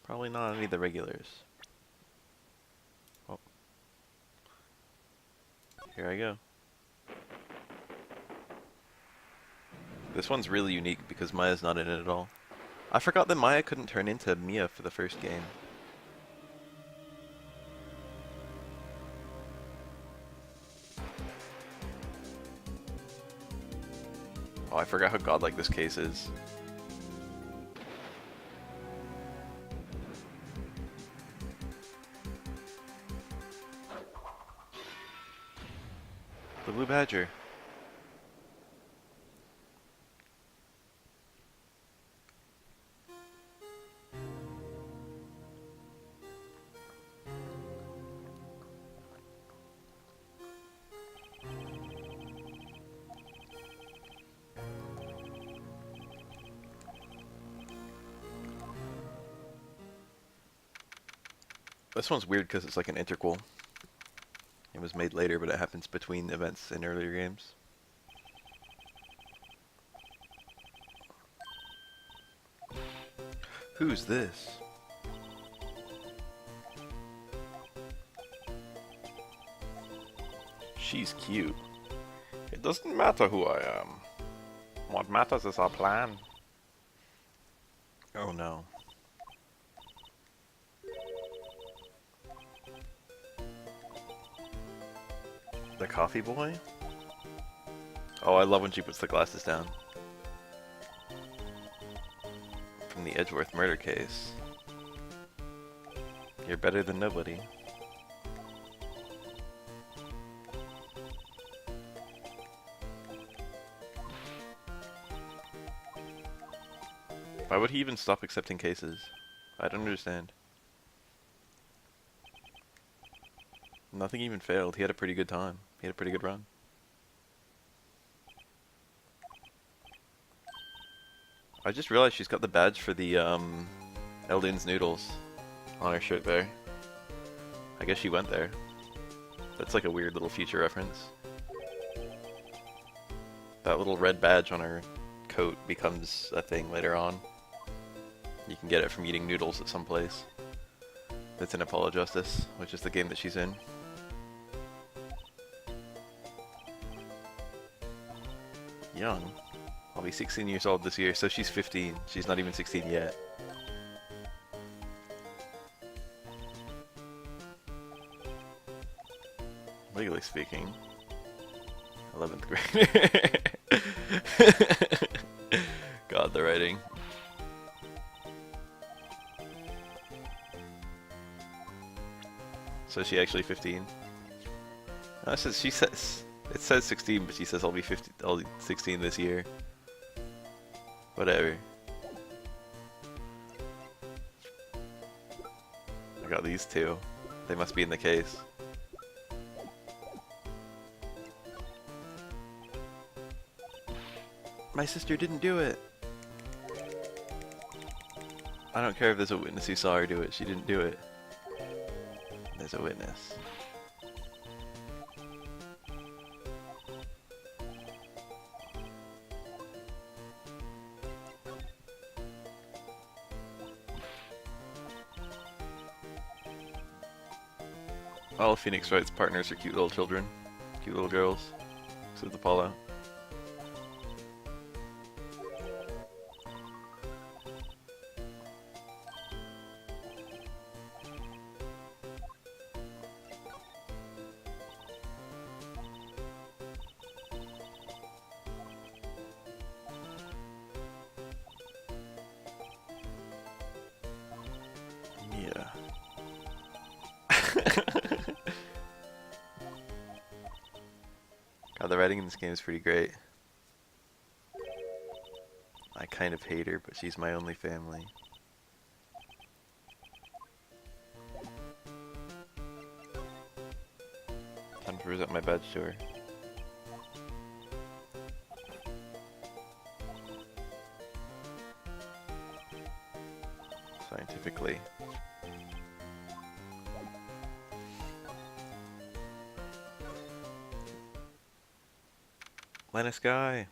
Probably not any of the regulars. Oh, here I go. This one's really unique because Maya's not in it at all. I forgot that Maya couldn't turn into Mia for the first game. Oh, I forgot how godlike this case is. The Blue Badger. This one's weird because it's like an interquel. It was made later, but it happens between events in earlier games. Who's this? She's cute. It doesn't matter who I am. What matters is our plan. Oh no. The coffee boy? Oh, I love when she puts the glasses down. From the Edgeworth murder case. You're better than nobody. Why would he even stop accepting cases? I don't understand. Nothing even failed. He had a pretty good time. He had a pretty good run. I just realized she's got the badge for the Eldin's Noodles on her shirt there. I guess she went there. That's like a weird little future reference. That little red badge on her coat becomes a thing later on. You can get it from eating noodles at some place. That's in Apollo Justice, which is the game that she's in. Young. I'll be 16 years old this year, so she's 15. She's not even 16 yet. Legally speaking, 11th grader. God, the writing. So is she actually 15? No, it says 16, but she says I'll be 16 this year. Whatever. I got these two. They must be in the case. My sister didn't do it. I don't care if there's a witness who saw her do it. She didn't do it. There's a witness. All of Phoenix Wright's partners are cute little children. Cute little girls. Except Apollo. Yeah. God, the writing in this game is pretty great. I kind of hate her, but she's my only family. Time to present my badge to her. Scientifically. Lennis guy.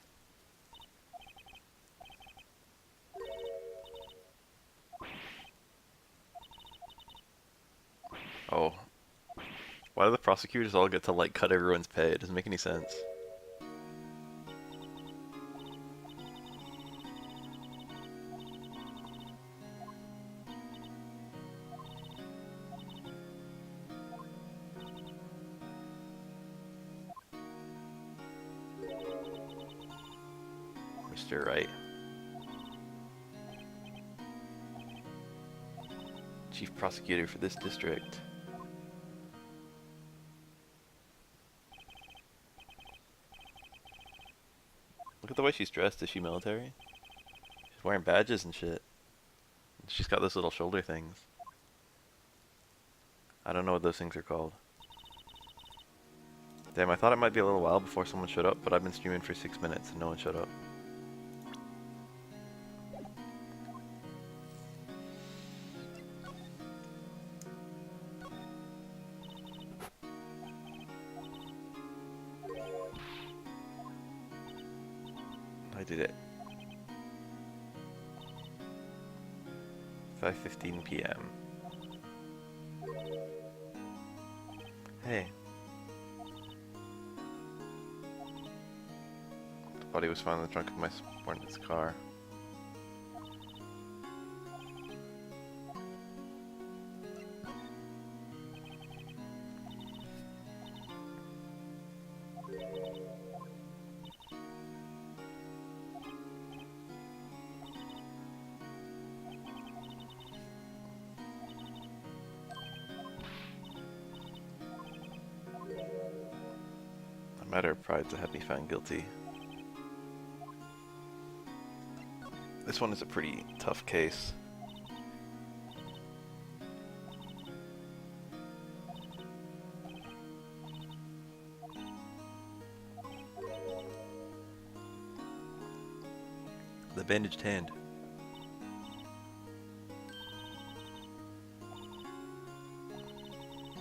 Oh. Why do the prosecutors all get to, like, cut everyone's pay? It doesn't make any sense. Mr. Wright. Chief prosecutor for this district. Look at the way she's dressed. Is she military? She's wearing badges and shit. She's got those little shoulder things. I don't know what those things are called. Damn, I thought it might be a little while before someone showed up, but I've been streaming for 6 minutes and no one showed up. I did it. 5:15 p.m. Hey. The body was found in the trunk of my subordinate's car. A matter of pride to have me found guilty. This one is a pretty tough case. The bandaged hand.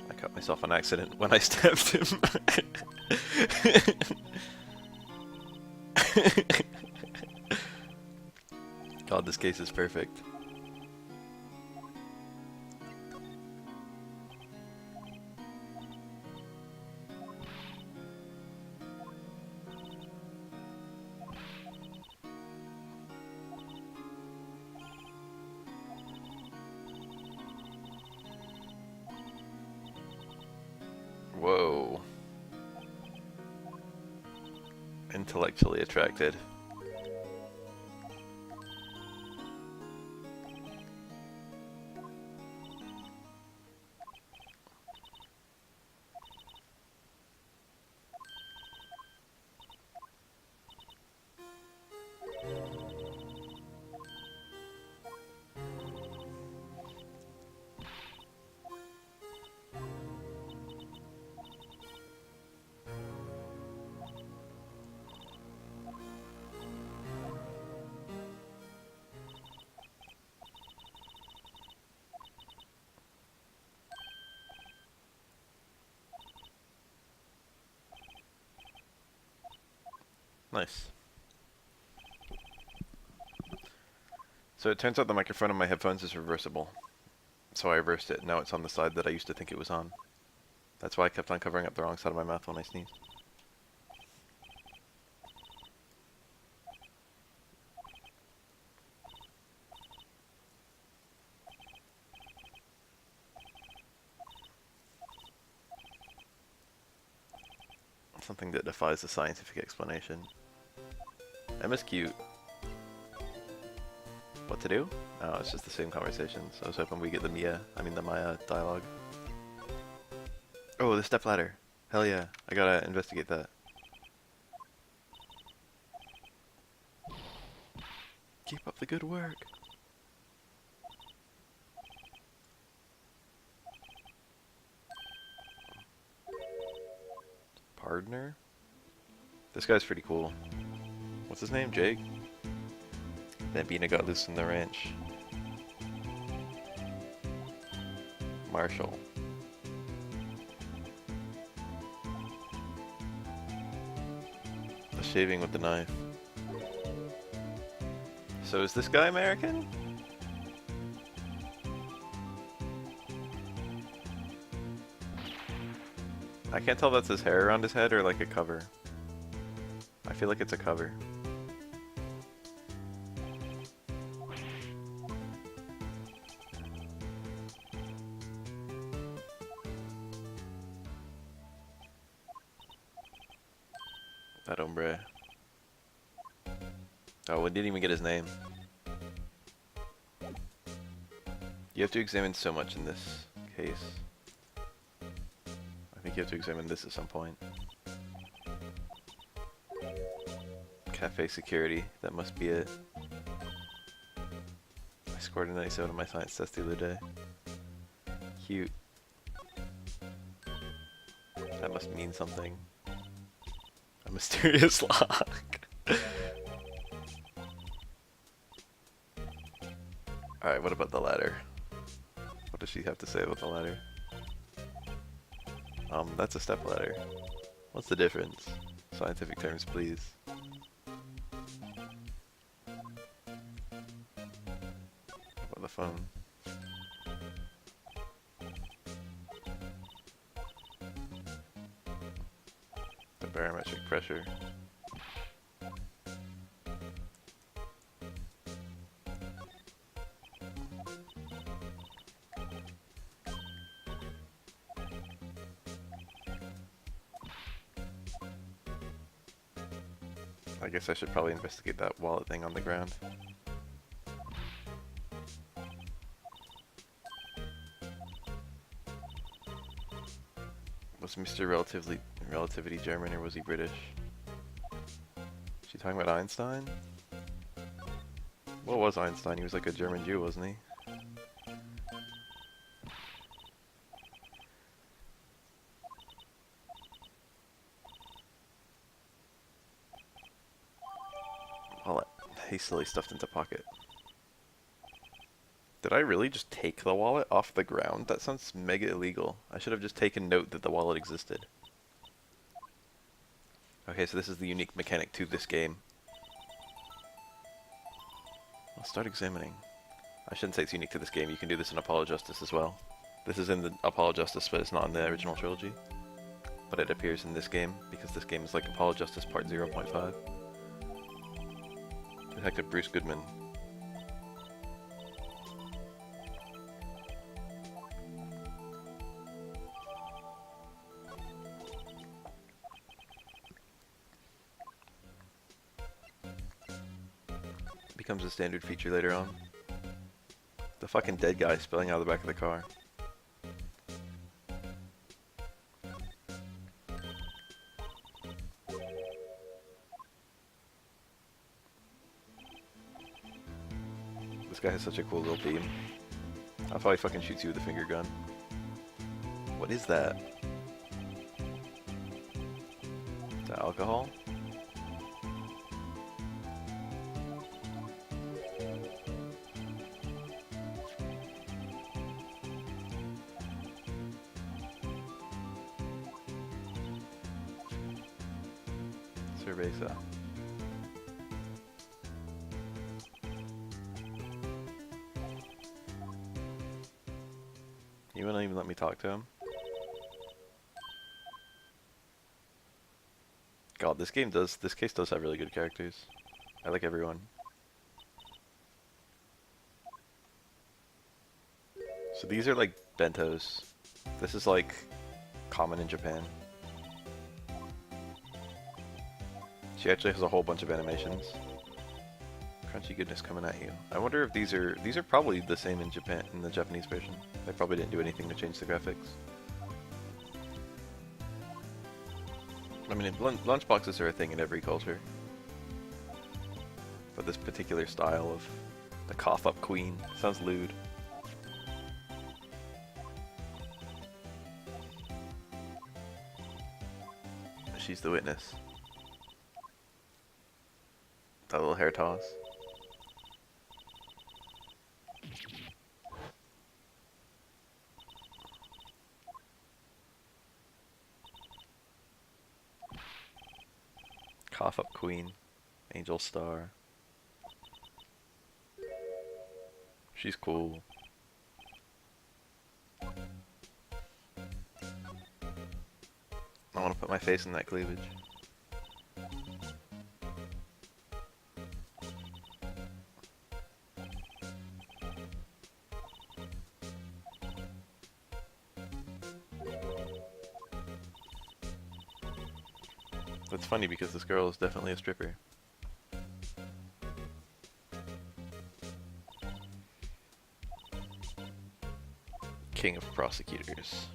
I cut myself on accident when I stabbed him. God, this case is perfect. Whoa. Intellectually attracted. Nice. So it turns out the microphone on my headphones is reversible. So I reversed it. Now it's on the side that I used to think it was on. That's why I kept on covering up the wrong side of my mouth when I sneezed. Something that defies the scientific explanation. Emma's cute. What to do? Oh, it's just the same conversations. I was hoping we get the Maya dialogue. Oh, the stepladder. Hell yeah. I gotta investigate that. Keep up the good work. Partner? This guy's pretty cool. What's his name? Jake? Bambina got loose in the ranch. Marshall. The shaving with the knife. So is this guy American? I can't tell if that's his hair around his head or like a cover. I feel like it's a cover. That hombre. Oh, we didn't even get his name. You have to examine so much in this case. I think you have to examine this at some point. Cafe security, that must be it. I scored a 97 on my science test the other day. Cute. That must mean something. A mysterious lock. Alright, what about the ladder? What does she have to say about the ladder? That's a step ladder. What's the difference? Scientific terms, please. What about the phone? The barometric pressure. I guess I should probably investigate that wallet thing on the ground. Was Mr. Relativity German or was he British? Is she talking about Einstein? What was Einstein? He was like a German Jew, wasn't he? Wallet. Hastily stuffed into pocket. Did I really just take the wallet off the ground? That sounds mega illegal. I should have just taken note that the wallet existed. Okay, so this is the unique mechanic to this game. I'll start examining. I shouldn't say it's unique to this game. You can do this in Apollo Justice as well. This is in the Apollo Justice, but it's not in the original trilogy. But it appears in this game, because this game is like Apollo Justice Part 0.5. Detective Bruce Goodman. Becomes a standard feature later on. The fucking dead guy spilling out of the back of the car. This guy has such a cool little beam. I'll probably fucking shoot you with a finger gun. What is that? Is that alcohol? Cerveza. You wouldn't even let me talk to him? God, this case does have really good characters. I like everyone. So these are like bentos. This is like common in Japan. She actually has a whole bunch of animations. Crunchy goodness coming at you. I wonder if these are probably the same in Japan, in the Japanese version. They probably didn't do anything to change the graphics. I mean, lunchboxes are a thing in every culture. But this particular style of the cough-up queen sounds lewd. She's the witness. That little hair toss. Cough up queen. Angel star. She's cool. Put my face in that cleavage. That's funny because this girl is definitely a stripper. King of prosecutors.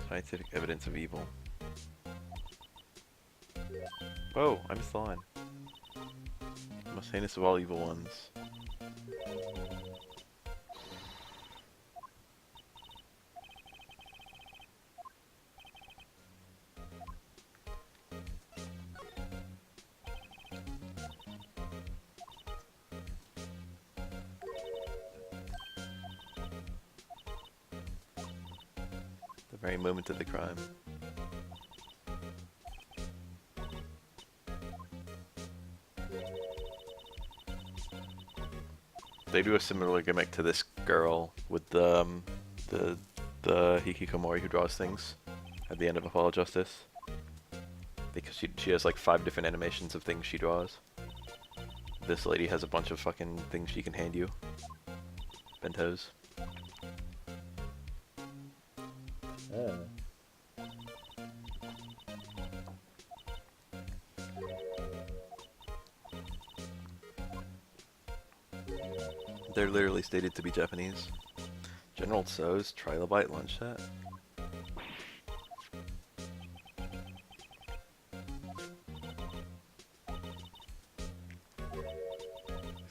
Scientific evidence of evil. Whoa, I missed the line. Most heinous of all evil ones. The very moment of the crime. They do a similar gimmick to this girl with the hikikomori who draws things at the end of Apollo Justice. Because she has like 5 different animations of things she draws. This lady has a bunch of fucking things she can hand you. Bentos. Oh. They're literally stated to be Japanese. General Tso's Trilobite lunch set.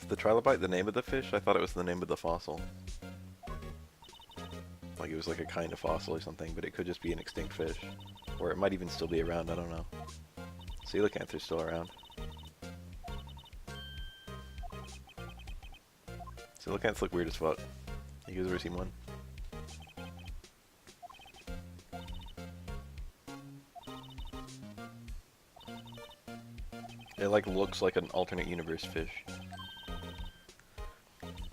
Is the Trilobite the name of the fish? I thought it was the name of the fossil. Like it was like a kind of fossil or something, but it could just be an extinct fish. Or it might even still be around, I don't know. Coelacanth's still around. Coelacanths look weird as fuck. You guys ever seen one? It like looks like an alternate universe fish.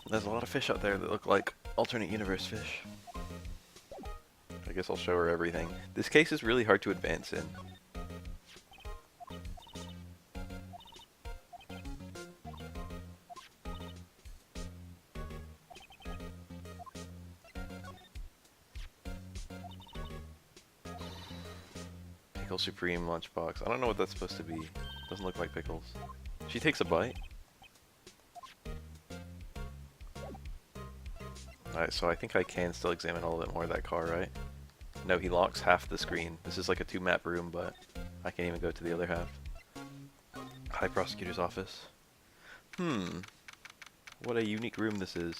There's a lot of fish out there that look like alternate universe fish. I guess I'll show her everything. This case is really hard to advance in. Pickle Supreme lunchbox. I don't know what that's supposed to be. Doesn't look like pickles. She takes a bite. Alright, so I think I can still examine a little bit more of that car, right? No, he locks half the screen. This is like a 2-map room, but I can't even go to the other half. High Prosecutor's office. What a unique room this is.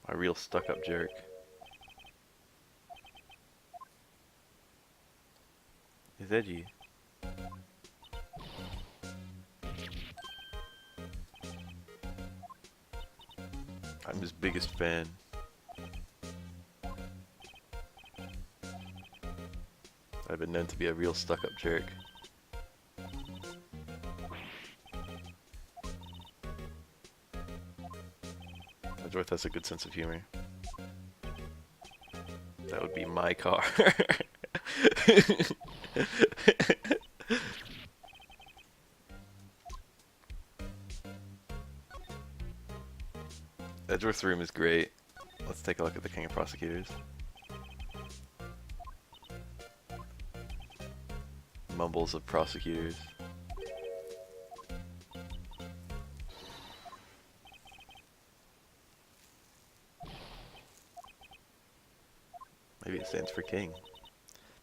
A real stuck-up jerk. He's edgy. I'm his biggest fan. I've been known to be a real stuck-up jerk. Edgeworth has a good sense of humor. That would be my car. Edgeworth's room is great. Let's take a look at the King of Prosecutors. Mumbles of prosecutors. Maybe it stands for king.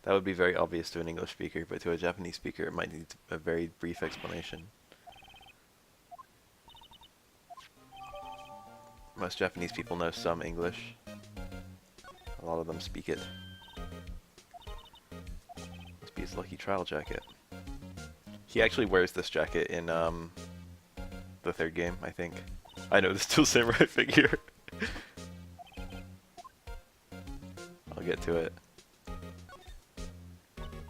That would be very obvious to an English speaker, but to a Japanese speaker it might need a very brief explanation. Most Japanese people know some English. A lot of them speak it. Must be his lucky trial jacket. He actually wears this jacket in the 3rd game, I think. I know, the Steel Samurai figure. get to it.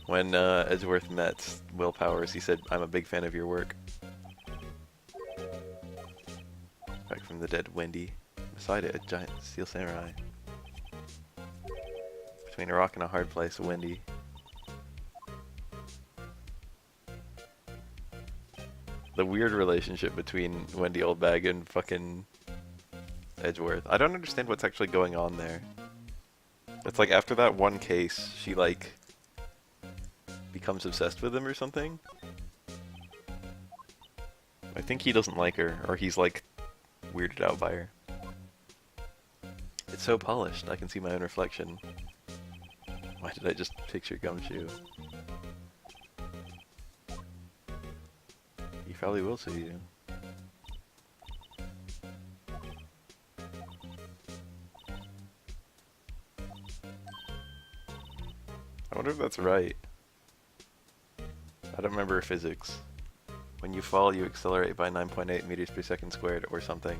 When Edgeworth met Will Powers, he said, "I'm a big fan of your work." Back from the dead Wendy. Beside it, a giant steel samurai. Between a rock and a hard place, Wendy. The weird relationship between Wendy Oldbag and fucking Edgeworth. I don't understand what's actually going on there. It's like after that one case, she like becomes obsessed with him or something. I think he doesn't like her, or he's like weirded out by her. It's so polished, I can see my own reflection. Why did I just picture Gumshoe? He probably will see you. I wonder if that's right. I don't remember physics. When you fall, you accelerate by 9.8 meters per second squared or something.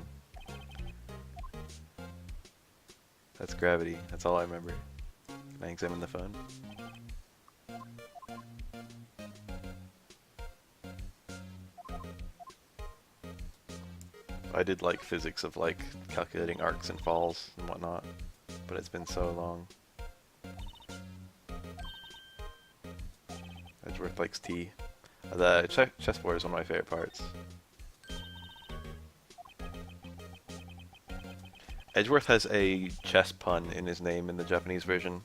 That's gravity. That's all I remember. Can I examine the phone? I did like physics of like calculating arcs and falls and whatnot, but it's been so long. Edgeworth likes tea. The chessboard is one of my favorite parts. Edgeworth has a chess pun in his name in the Japanese version.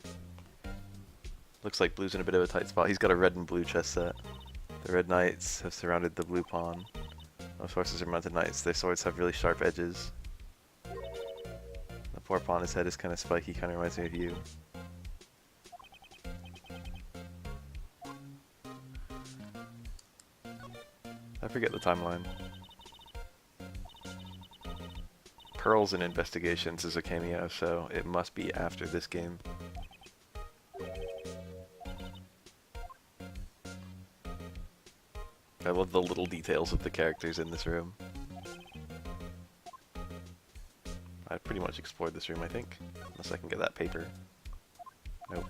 Looks like blue's in a bit of a tight spot. He's got a red and blue chess set. The red knights have surrounded the blue pawn. Most horses are mounted knights. Their swords have really sharp edges. The poor pawn, his head is kind of spiky, kind of reminds me of you. I forget the timeline. Pearls in Investigations is a cameo, so it must be after this game. I love the little details of the characters in this room. I pretty much explored this room, I think. Unless I can get that paper. Nope.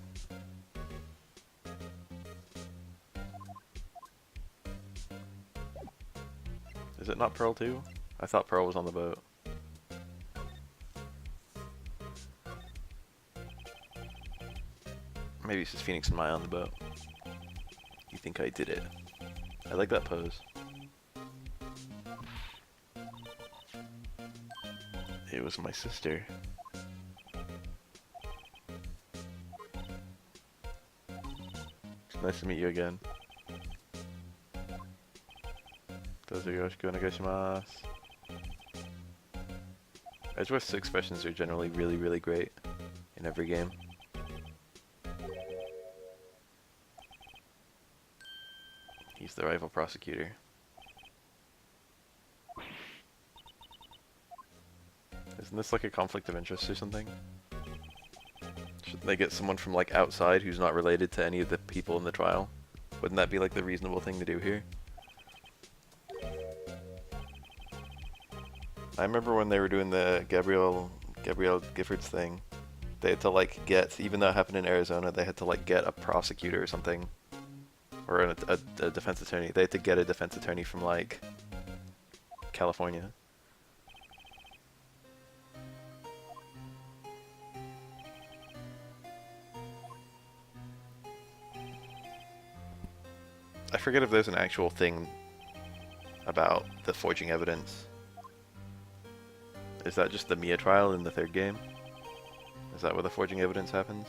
Is it not Pearl 2? I thought Pearl was on the boat. Maybe it's just Phoenix and Maya on the boat. You think I did it. I like that pose. It was my sister. It's nice to meet you again. Edgeworth's expressions are generally really, really great in every game. He's the rival prosecutor. Isn't this like a conflict of interest or something? Shouldn't they get someone from like outside who's not related to any of the people in the trial? Wouldn't that be like the reasonable thing to do here? I remember when they were doing the Gabrielle Giffords thing, they had to like get, even though it happened in Arizona, they had to like get a prosecutor or something. Or a defense attorney. They had to get a defense attorney from like California. I forget if there's an actual thing about the forging evidence. Is that just the Mia trial in the third game? Is that where the forging evidence happens?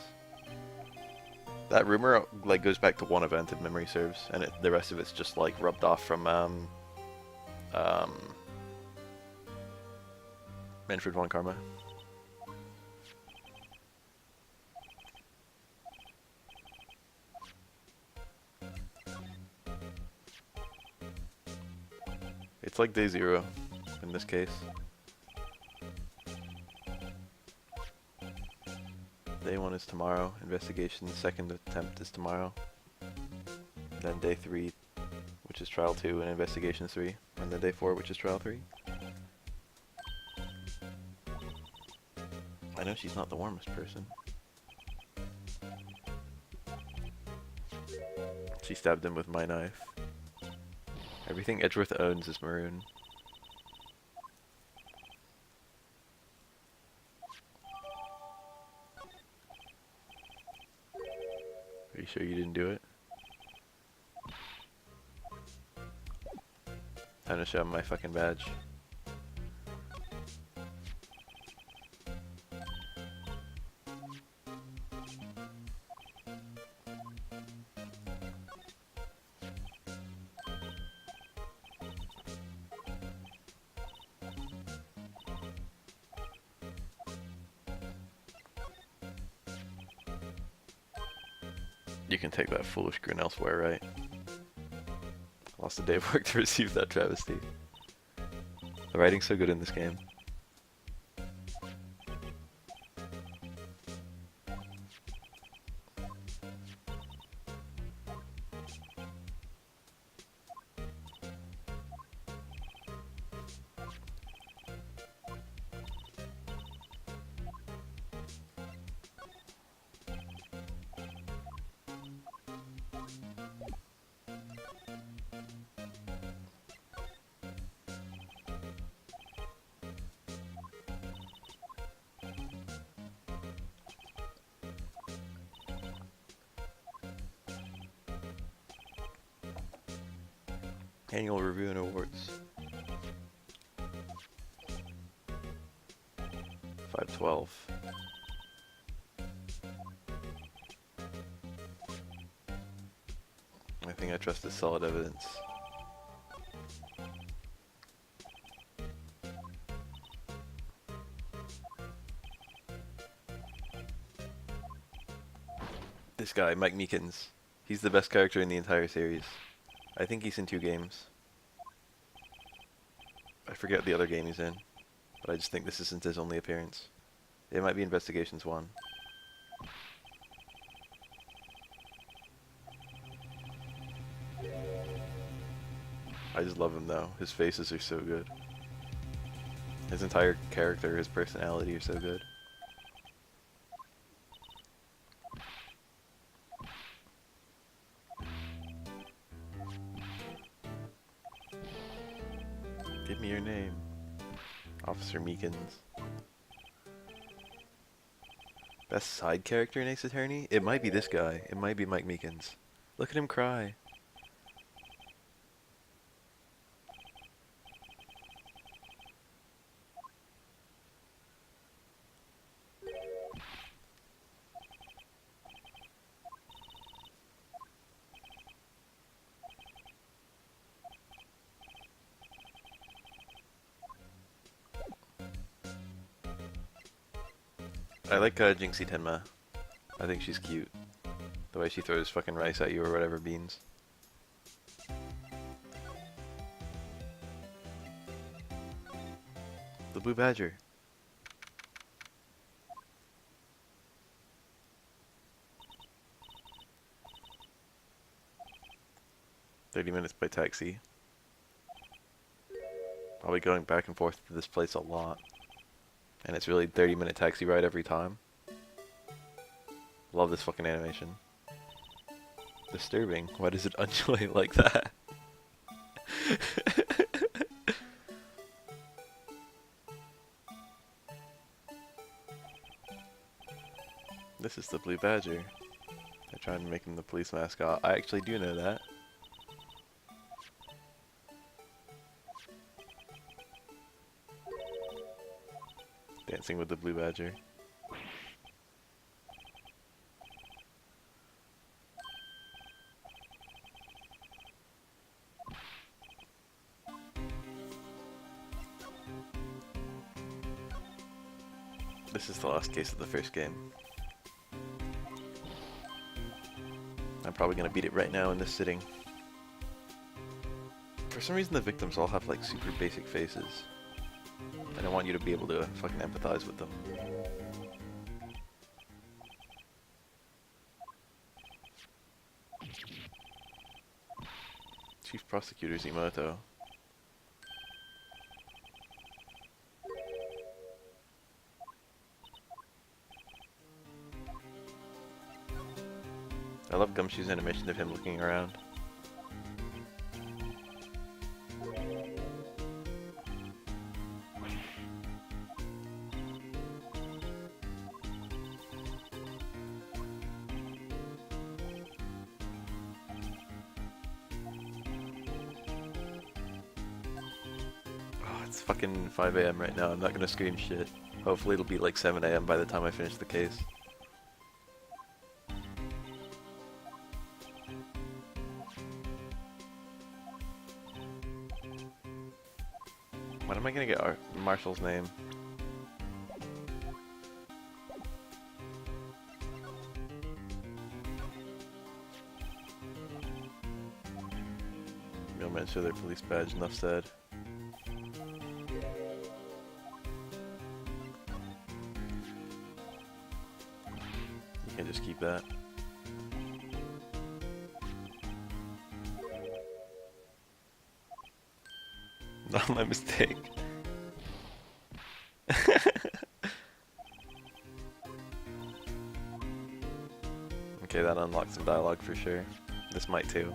That rumor like goes back to one event if memory serves, and the rest of it's just like rubbed off from Manfred von Karma. It's like day zero in this case. Day 1 is tomorrow. Investigation, second attempt is tomorrow. Then day 3, which is trial 2, and investigation 3. And then day 4, which is trial 3. I know she's not the warmest person. She stabbed him with my knife. Everything Edgeworth owns is maroon. Are you sure you didn't do it? Time to show him my fucking badge. You can take that foolish grin elsewhere, right? Lost a day of work to receive that travesty. The writing's so good in this game. Annual review and awards. 512. I think I trust is solid evidence. This guy, Mike Meekins. He's the best character in the entire series. I think he's in 2 games. I forget the other game he's in, but I just think this isn't his only appearance. It might be Investigations 1. I just love him though. His faces are so good. His entire character, his personality are so good. Give me your name. Officer Meekins. Best side character in Ace Attorney? It might be this guy. It might be Mike Meekins. Look at him cry. I like Jinxie Tenma. I think she's cute. The way she throws fucking rice at you or whatever, beans. The Blue Badger. $30 by taxi. I'll be going back and forth to this place a lot. And it's really 30-minute taxi ride every time. Love this fucking animation. Disturbing. Why does it undulate like that? This is the Blue Badger. I tried to make him the police mascot. I actually do know that. Dancing with the Blue Badger. This is the last case of the first game. I'm probably gonna beat it right now in this sitting. For some reason the victims all have like super basic faces. And I want you to be able to fucking empathize with them. Chief Prosecutor Zimoto. I love Gumshoe's animation of him looking around. Oh, it's fucking 5 a.m. right now. I'm not gonna scream shit. Hopefully it'll be like 7 a.m. by the time I finish the case. When am I gonna get Marshall's name? Mailman show their police badge, enough said. You can just keep that. Not my mistake. Okay, that unlocks some dialogue for sure. This might too.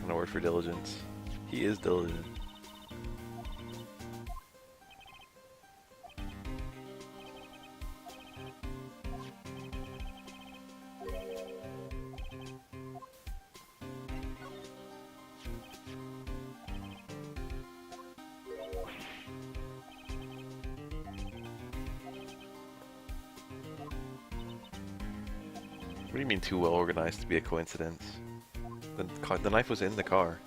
An award for diligence. He is diligent. What do you mean too well organized to be a coincidence? The knife was in the car.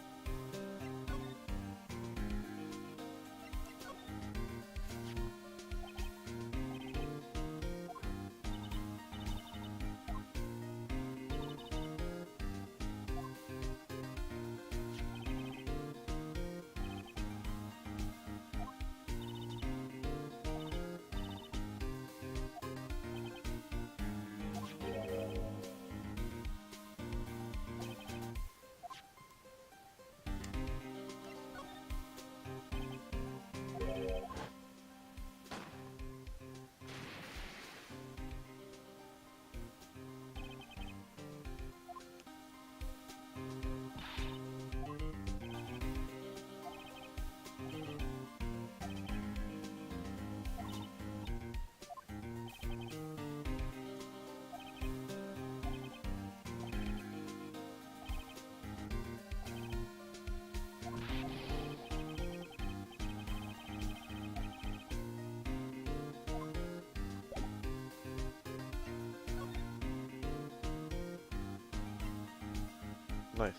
Nice.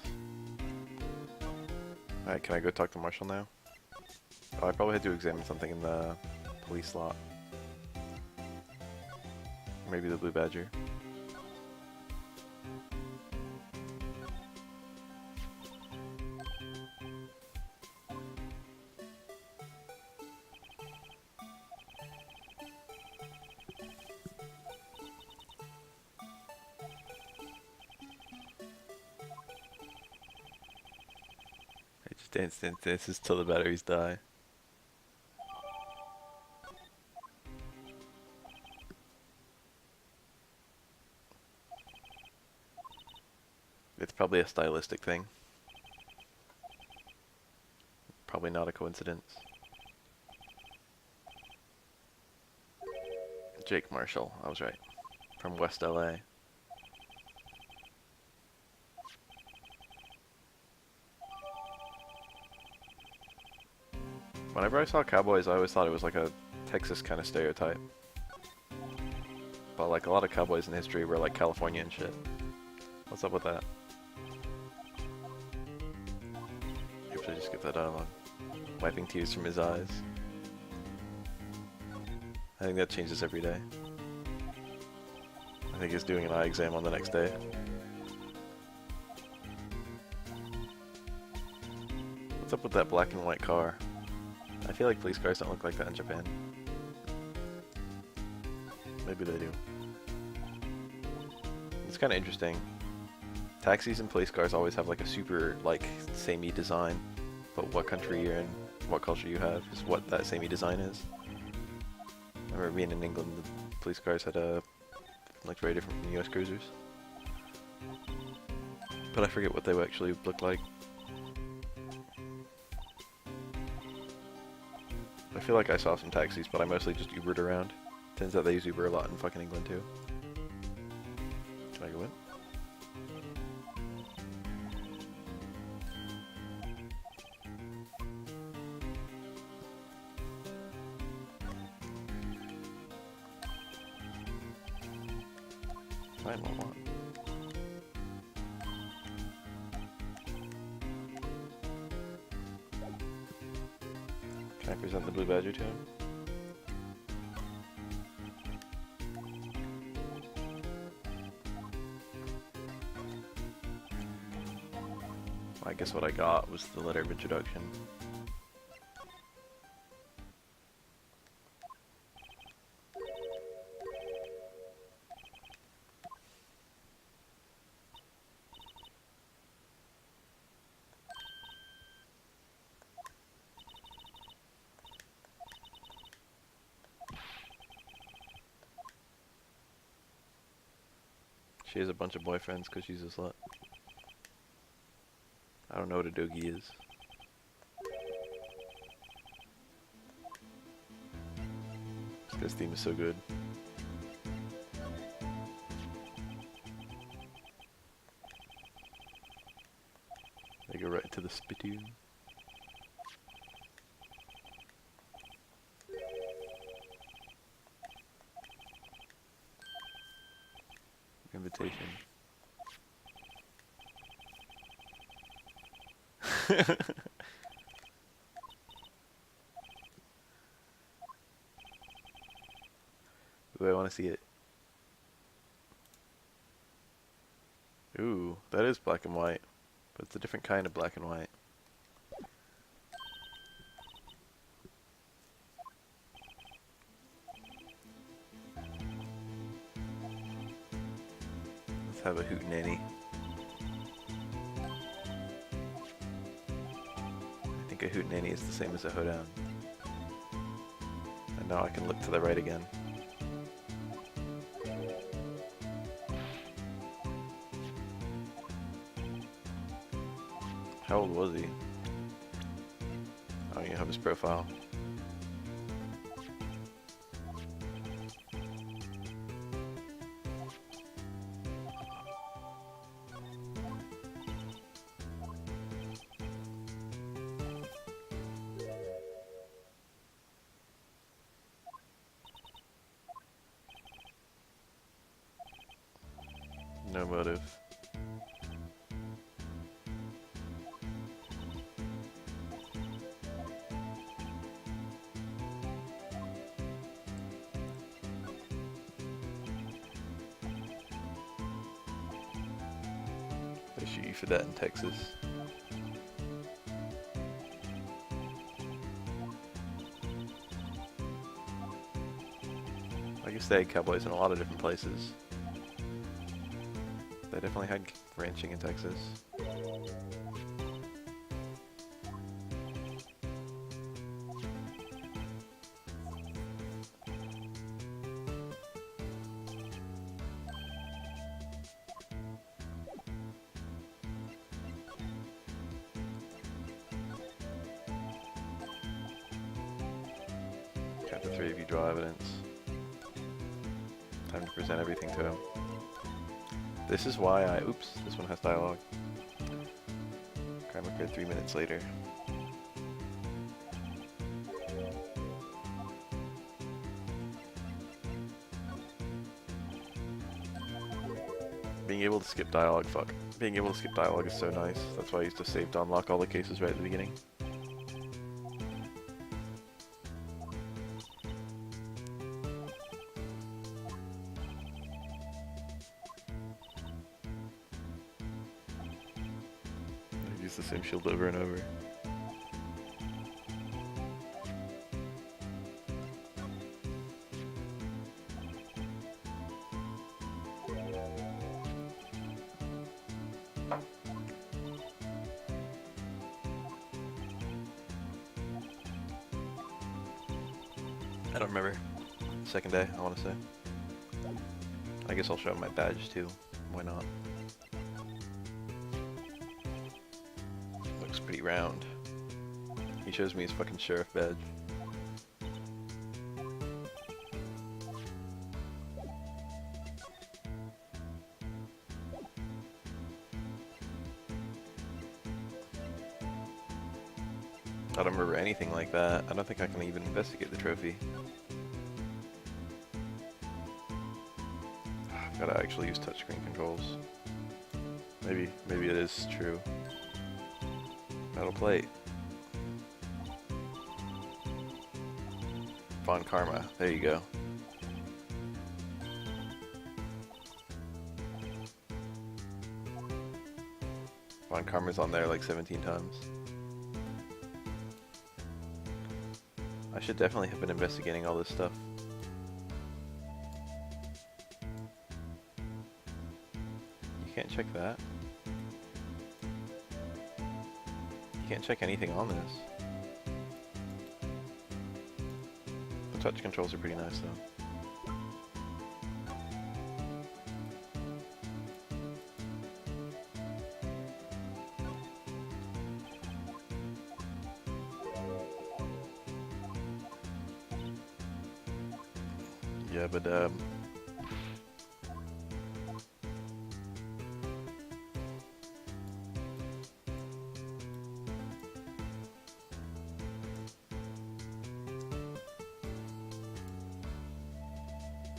Alright, can I go talk to Marshall now? Oh, I probably had to examine something in the police lot. Maybe the Blue Badger. Instant dances till the batteries die. It's probably a stylistic thing. Probably not a coincidence. Jake Marshall, I was right. From West LA. Whenever I saw cowboys, I always thought it was like a Texas kind of stereotype. But like a lot of cowboys in history were like California and shit. What's up with that? Maybe I should just get that dialogue. Wiping tears from his eyes. I think that changes every day. I think he's doing an eye exam on the next day. What's up with that black and white car? I feel like police cars don't look like that in Japan. Maybe they do. It's kind of interesting. Taxis and police cars always have like a super like samey design, but what country you're in, what culture you have, is what that samey design is. I remember being in England, police cars had like very different from US cruisers. But I forget what they would actually look like. I feel like I saw some taxis, but I mostly just Ubered around. Turns out they use Uber a lot in fucking England too. Can I go in? Fine, what? Can I present the Blue Badger to him? I guess what I got was the letter of introduction. She has a bunch of boyfriends because she's a slut. I don't know what a doggy is. This theme is so good. They go right into the spittoon. Invitation. Ooh, I want to see it. Ooh, that is black and white, but it's a different kind of black and white. Let's have a hootenanny. I think a hootenanny is the same as a hoedown. And now I can look to the right again. How old was he? Oh, you have his profile. No motive. They shoot you for that in Texas. I guess they had cowboys in a lot of different places. They definitely had ranching in Texas. Chapter 3 of you draw evidence. Time to present everything to him. This is why I... Oops, this one has dialogue. Crime occurred 3 minutes later. Being able to skip dialogue, fuck. Being able to skip dialogue is so nice. That's why I used to save to unlock all the cases right at the beginning. Use the same shield over and over. I don't remember. Second day, I want to say. I guess I'll show him my badge too. Why not? Looks pretty round. He shows me his fucking sheriff badge. I don't remember anything like that. I don't think I can even investigate the trophy. I've gotta actually use touchscreen controls. Maybe it is true. Metal plate. Von Karma. There you go. Von Karma's on there like 17 times. I should definitely have been investigating all this stuff. You can't check that. You can't check anything on this. The touch controls are pretty nice though. Yeah, but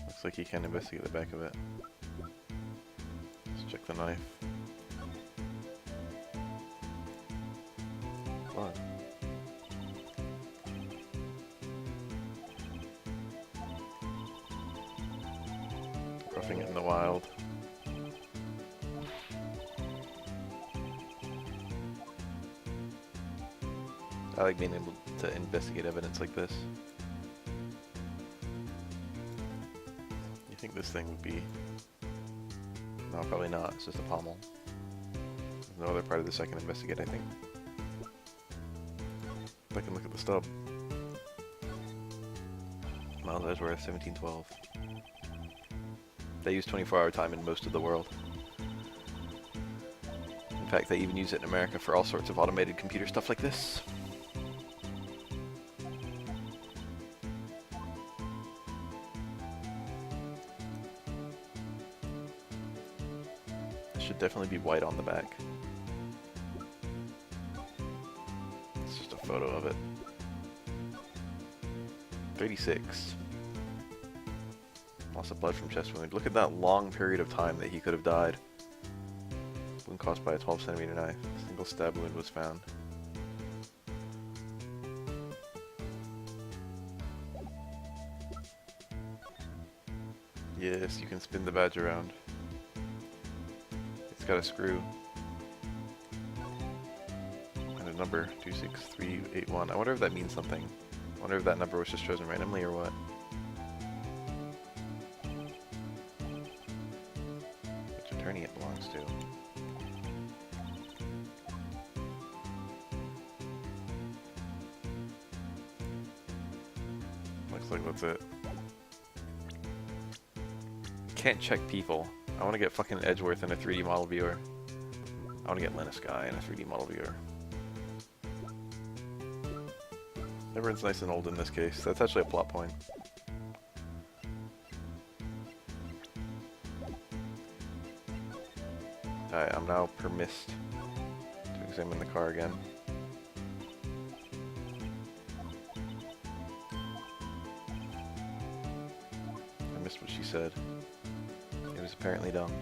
looks like you can investigate the back of it. Let's check the knife. Blood. Roughing it in the wild. I like being able to investigate evidence like this. You think this thing would be... No, probably not. It's just a pommel. There's no other part of this I can investigate, I think. I can look at the stub. Miles Edgeworth, 1712. They use 24-hour time in most of the world. In fact, they even use it in America for all sorts of automated computer stuff like this. It should definitely be white on the back. It's just a photo of it. 36. Loss of blood from chest wound. Look at that long period of time that he could have died. Wound caused by a 12cm knife. Single stab wound was found. Yes, you can spin the badge around. It's got a screw. And a number, 26381. I wonder if that means something. I wonder if that number was just chosen randomly or what. Which attorney it belongs to. Looks like that's it. Can't check people. I want to get fucking Edgeworth in a 3D model viewer. I want to get Linus Guy in a 3D model viewer. Everyone's nice and old in this case. That's actually a plot point. Alright, I'm now permissed to examine the car again. I missed what she said. It was apparently dumb.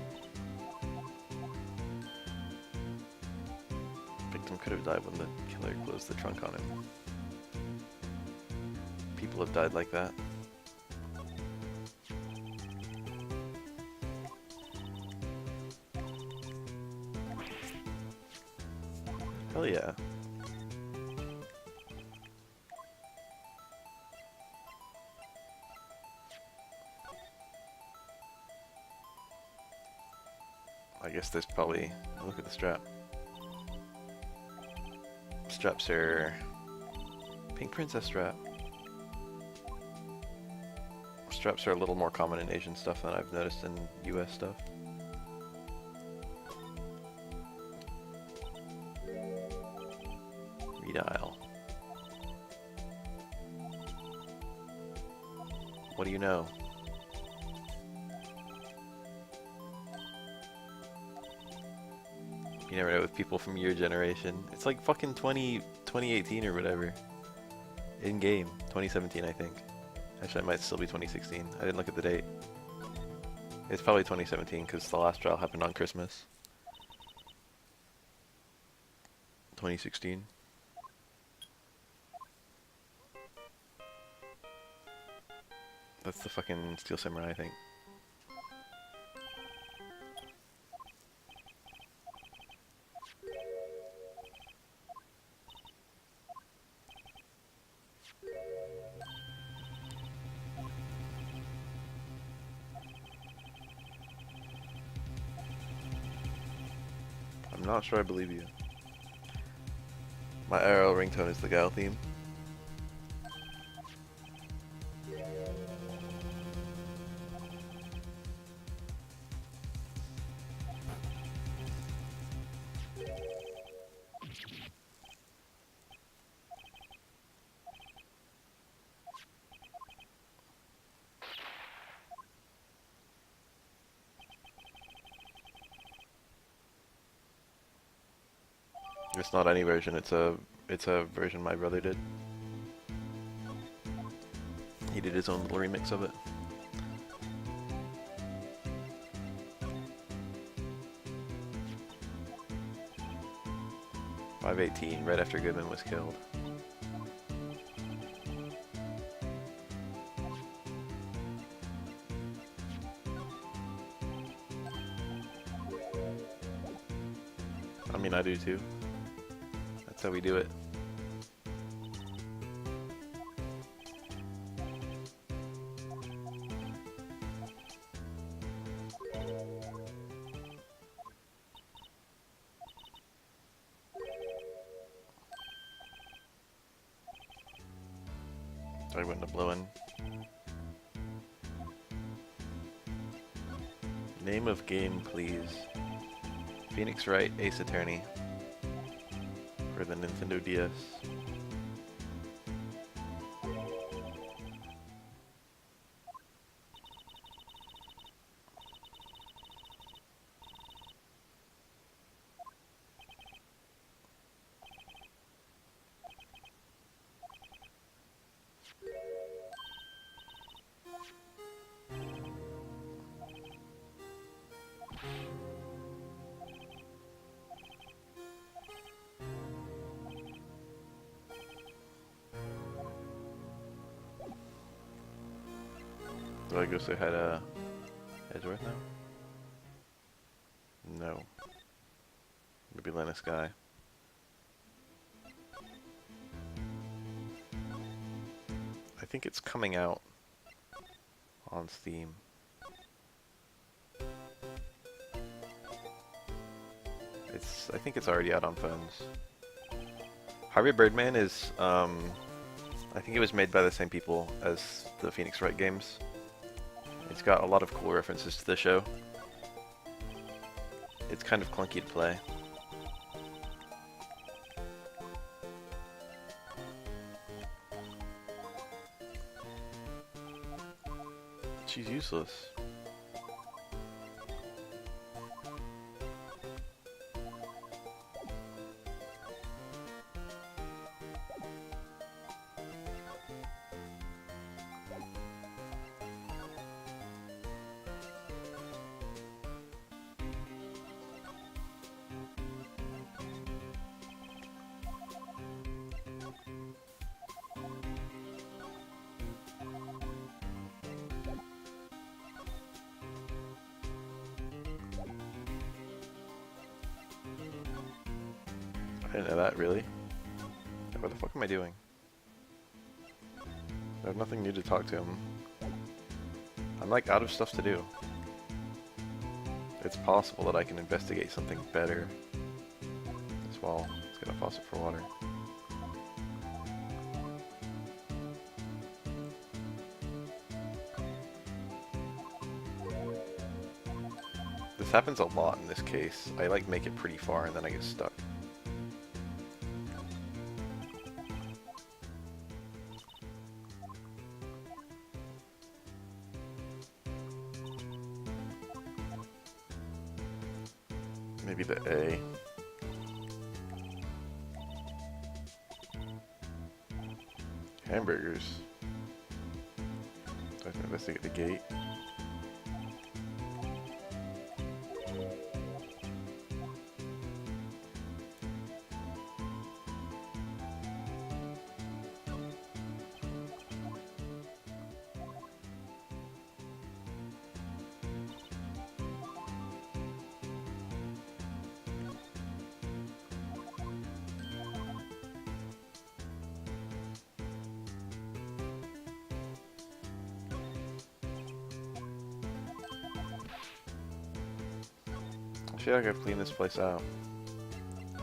Victim could have died when the killer closed the trunk on him. People have died like that. Hell yeah. I guess there's probably... Look at the strap. Straps are... Pink princess strap. straps are a little more common in Asian stuff than I've noticed in US stuff. Redial. What do you know? You never know with people from your generation. It's like fucking 2018 or whatever. In game. 2017, I think. Actually, it might still be 2016. I didn't look at the date. It's probably 2017 because the last trial happened on Christmas. 2016. That's the fucking Steel Samurai, I think. I'm not sure I believe you. My IRL ringtone is the Gal theme. It's not any version, it's a version my brother did. He did his own little remix of it. .518, right after Goodman was killed. I mean, I do too. That's how we do it. Sorry, wouldn't have blown. Name of game, please. Phoenix Wright Ace Attorney. For the Nintendo DS. Do I go say hi to Edgeworth now? No. Maybe Lennis Guy. I think it's coming out on Steam. I think it's already out on phones. Harvey Birdman is, I think it was made by the same people as the Phoenix Wright games. It's got a lot of cool references to the show. It's kind of clunky to play. She's useless. I didn't know that, really? What the fuck am I doing? I have nothing new to talk to him. I'm like out of stuff to do. It's possible that I can investigate something better as well. Let's get a faucet for water. This happens a lot in this case. I like make it pretty far and then I get stuck. Maybe the A. Hamburgers. Do I have to investigate the gate? I feel like I've cleaned this place out.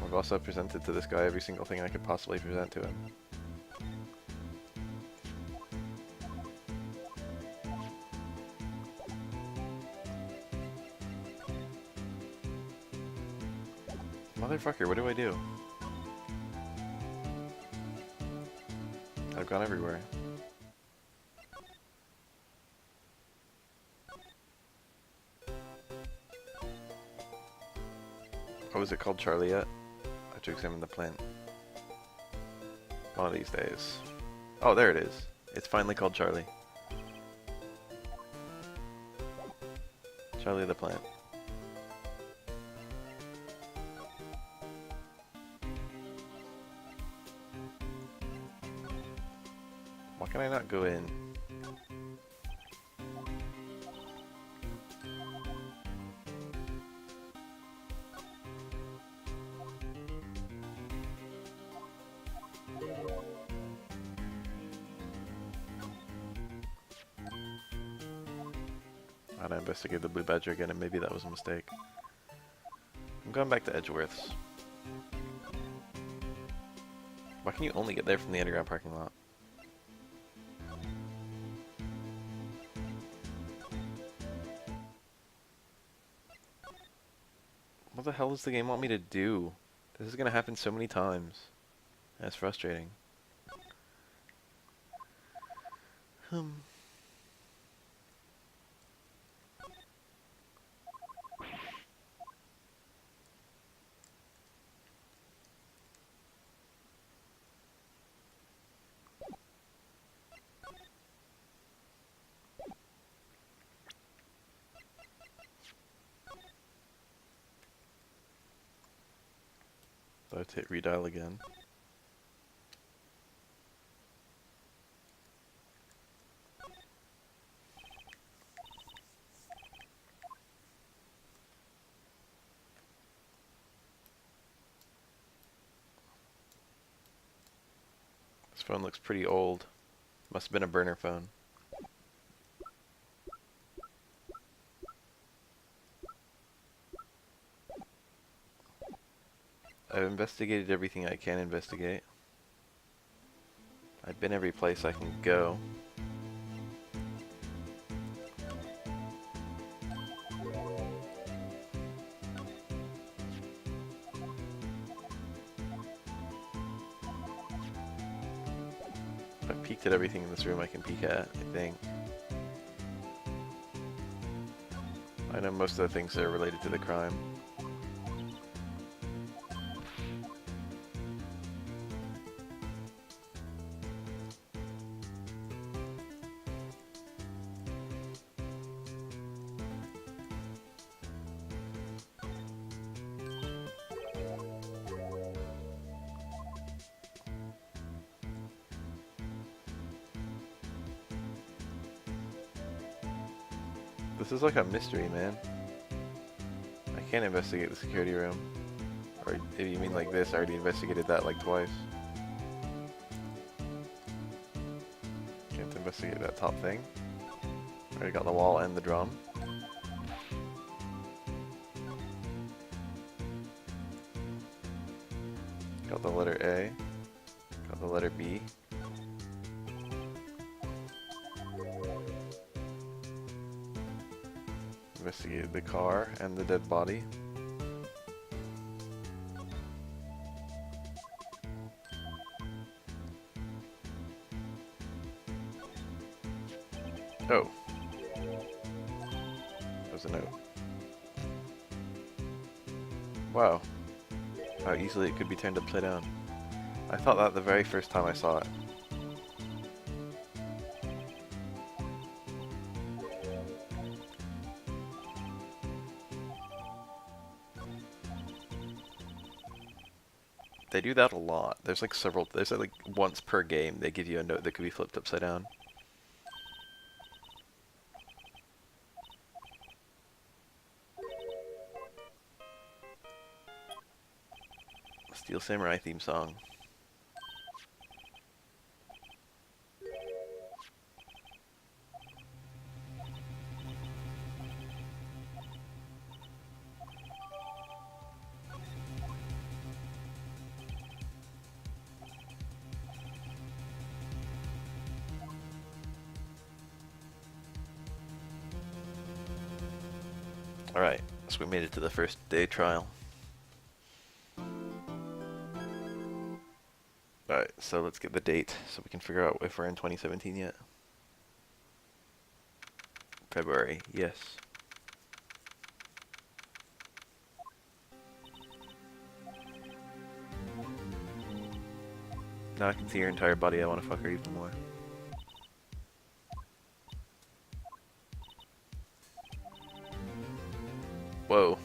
I've also presented to this guy every single thing I could possibly present to him. Motherfucker, what do I do? I've gone everywhere. Oh, is it called Charlie yet? I have to examine the plant. One of these days. Oh, there it is. It's finally called Charlie. Charlie the plant. Why can I not go in? I gotta investigate the Blue Badger again, and maybe that was a mistake. I'm going back to Edgeworth's. Why can you only get there from the underground parking lot? What the hell does the game want me to do? This is gonna happen so many times. That's frustrating. So let's hit redial again. This phone looks pretty old. Must have been a burner phone. I've investigated everything I can investigate. I've been every place I can go. I've peeked at everything in this room I can peek at, I think. I know most of the things that are related to the crime. This is like a mystery, man. I can't investigate the security room. Or if you mean like this, I already investigated that like twice. Can't investigate that top thing. Already got the wall and the drum. Got the letter A. Got the letter B. investigate the car and the dead body. Oh. There's a note. Wow. How easily it could be turned upside down. I thought that the very first time I saw it. They do that a lot. There's like several, there's like once per game they give you a note that could be flipped upside down. Steel Samurai theme song. Alright, so we made it to the first day trial. Alright, so let's get the date so we can figure out if we're in 2017 yet. February, yes. Now I can see her entire body, I want to fuck her even more. Whoa.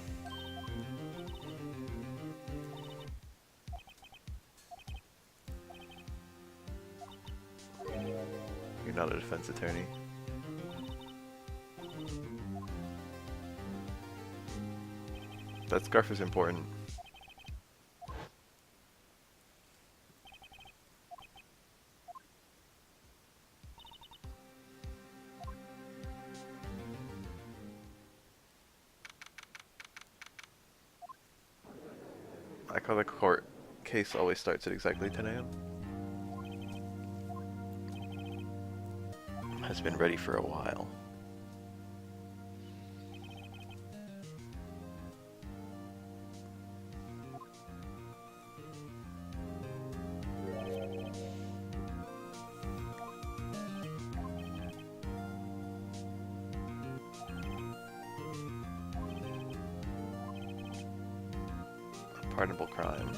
You're not a defense attorney. That scarf is important. I like how the court case always starts at exactly 10 a.m. Has been ready for a while. Pardonable crime.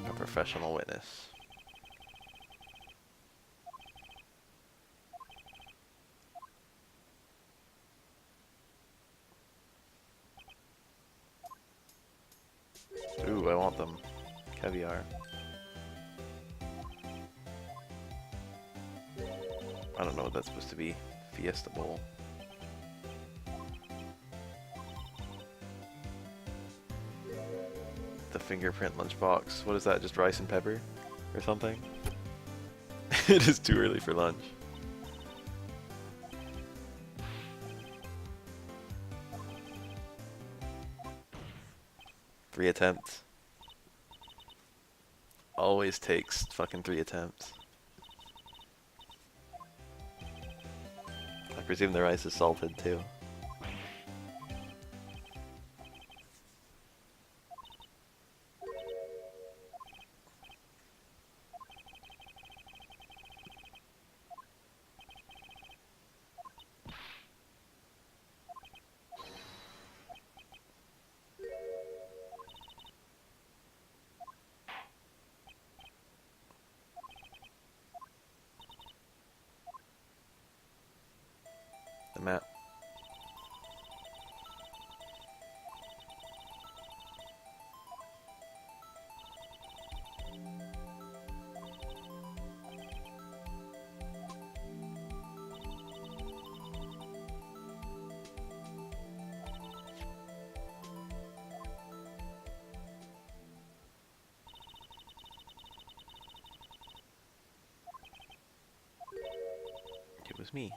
A professional witness. Ooh, I want them. Caviar. I don't know what that's supposed to be. Fiesta Bowl. The fingerprint lunchbox. What is that? Just rice and pepper? Or something? It is too early for lunch. Three attempts. Always takes fucking 3 attempts. I presume the rice is salted too. The map. It was me.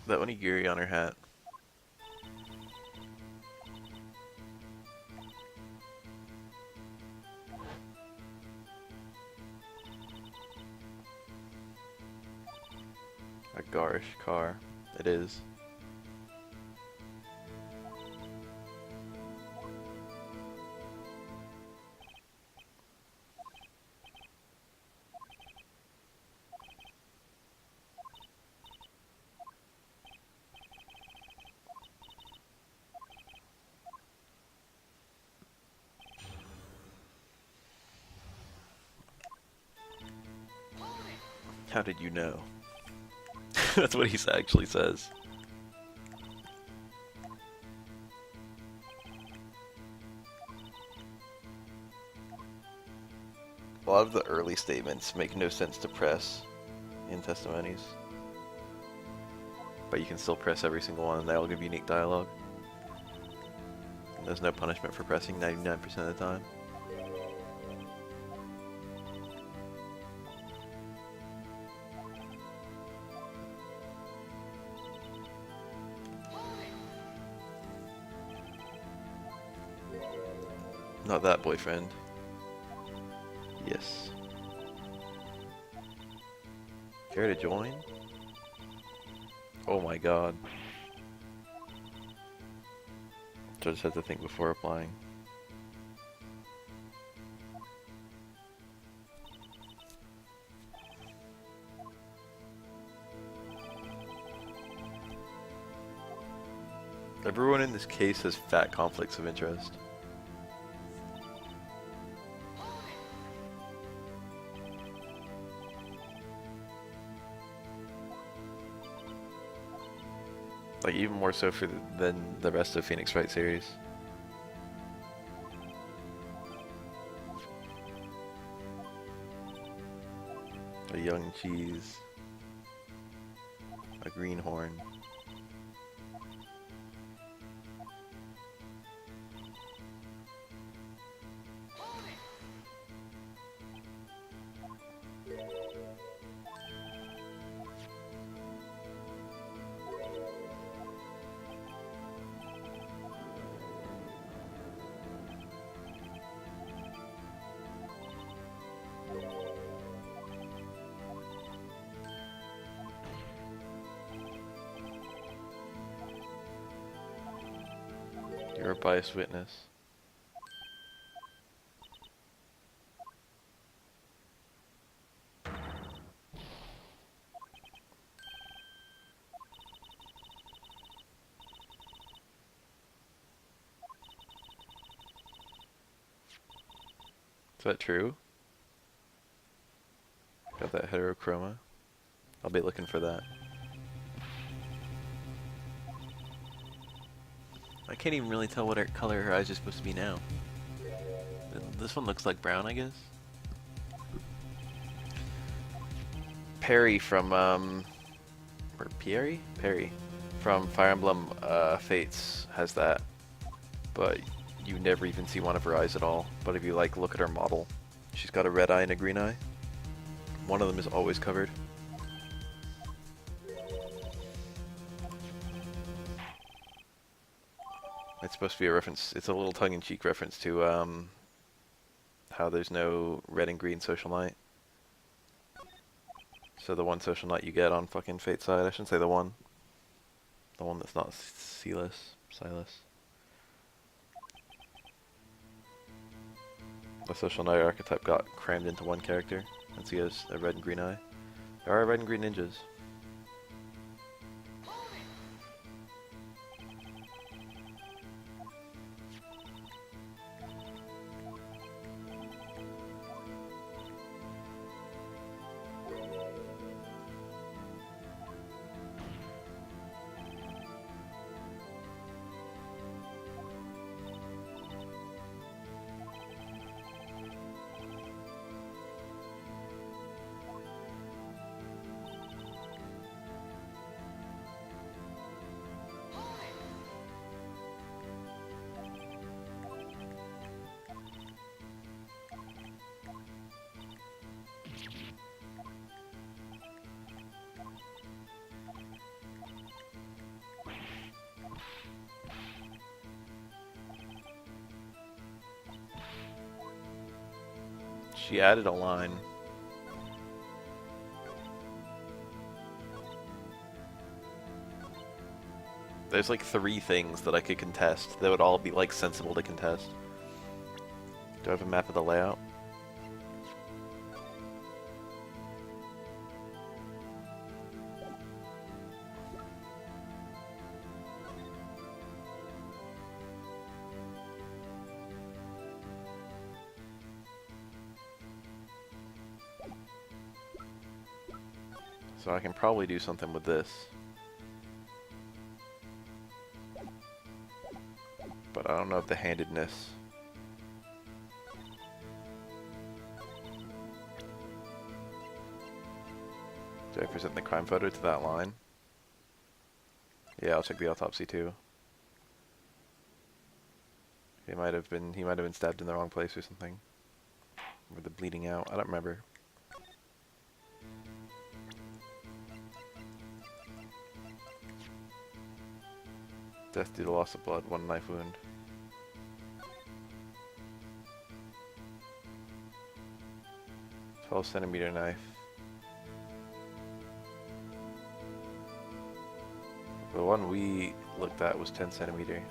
That onigiri on her hat. A garish car. It is. How did you know? That's what he actually says. A lot of the early statements make no sense to press in testimonies. But you can still press every single one and they all give unique dialogue. And there's no punishment for pressing 99% of the time. Not that boyfriend. Yes. Care to join? Oh my god. Judge had to think before applying. Everyone in this case has fat conflicts of interest. Like, even more so than the rest of Phoenix Wright series. A young cheese. A greenhorn. You're a biased witness. Is that true? Got that heterochroma? I'll be looking for that. I can't even really tell what color her eyes are supposed to be now. This one looks like brown, I guess. Perry from, or Perry? Perry from Fire Emblem Fates has that, but you never even see one of her eyes at all. But if you like look at her model, she's got a red eye and a green eye. One of them is always covered. It's supposed to be a reference, it's a little tongue-in-cheek reference to how there's no red and green social knight. So the one social knight you get on fucking Fate side, I shouldn't say the one that's not Silas. The social knight archetype got crammed into one character, and so he has a red and green eye. There are red and green ninjas. She added a line. There's like 3 things that I could contest that would all be like sensible to contest. Do I have a map of the layout? So I can probably do something with this. But I don't know if the handedness. Do I present the crime photo to that line? Yeah, I'll check the autopsy too. He might have been stabbed in the wrong place or something. Or the bleeding out. I don't remember. Death due to loss of blood, 1 knife wound. "12 centimeter knife. The one we looked at was 10 centimeter.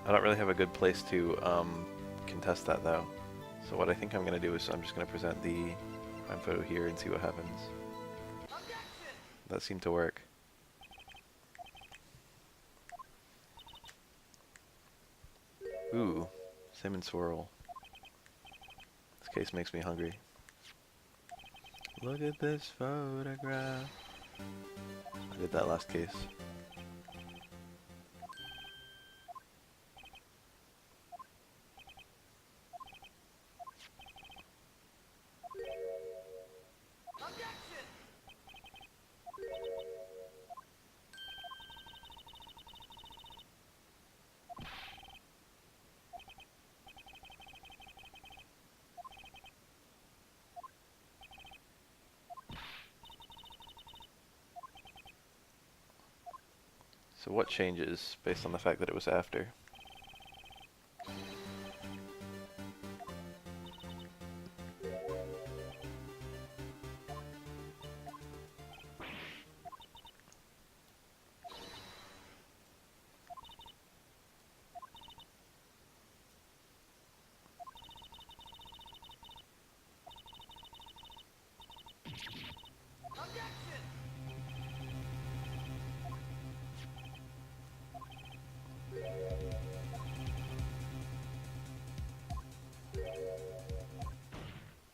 I don't really have a good place to contest that though. So what I think I'm going to do is I'm just going to present the crime photo here and see what happens. That seemed to work. Ooh, salmon swirl. This case makes me hungry. Look at this photograph. I did that last case. So what changes based on the fact that it was after?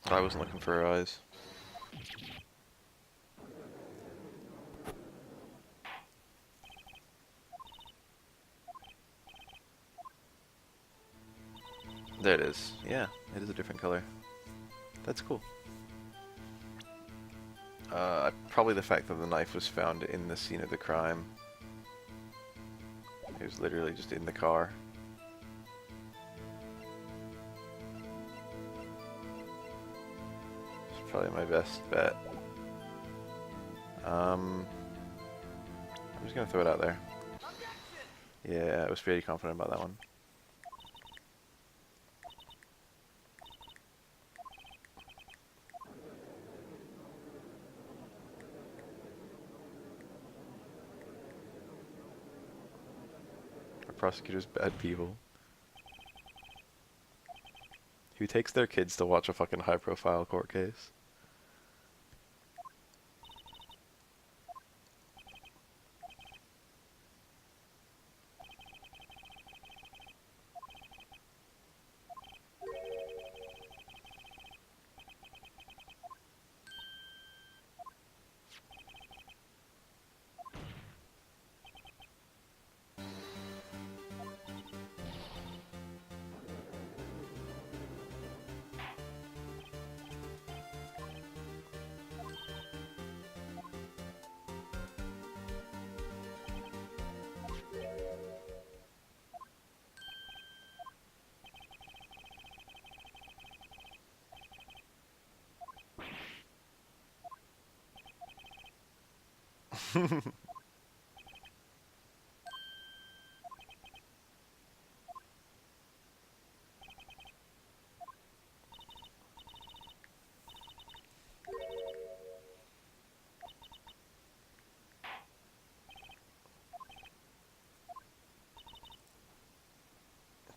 I wasn't looking for her eyes. There it is. Yeah, it is a different color. That's cool. Probably the fact that the knife was found in the scene of the crime. It was literally just in the car. It's probably my best bet. I'm just gonna throw it out there. Yeah, I was pretty confident about that one. Our prosecutor's bad people. Who takes their kids to watch a fucking high-profile court case?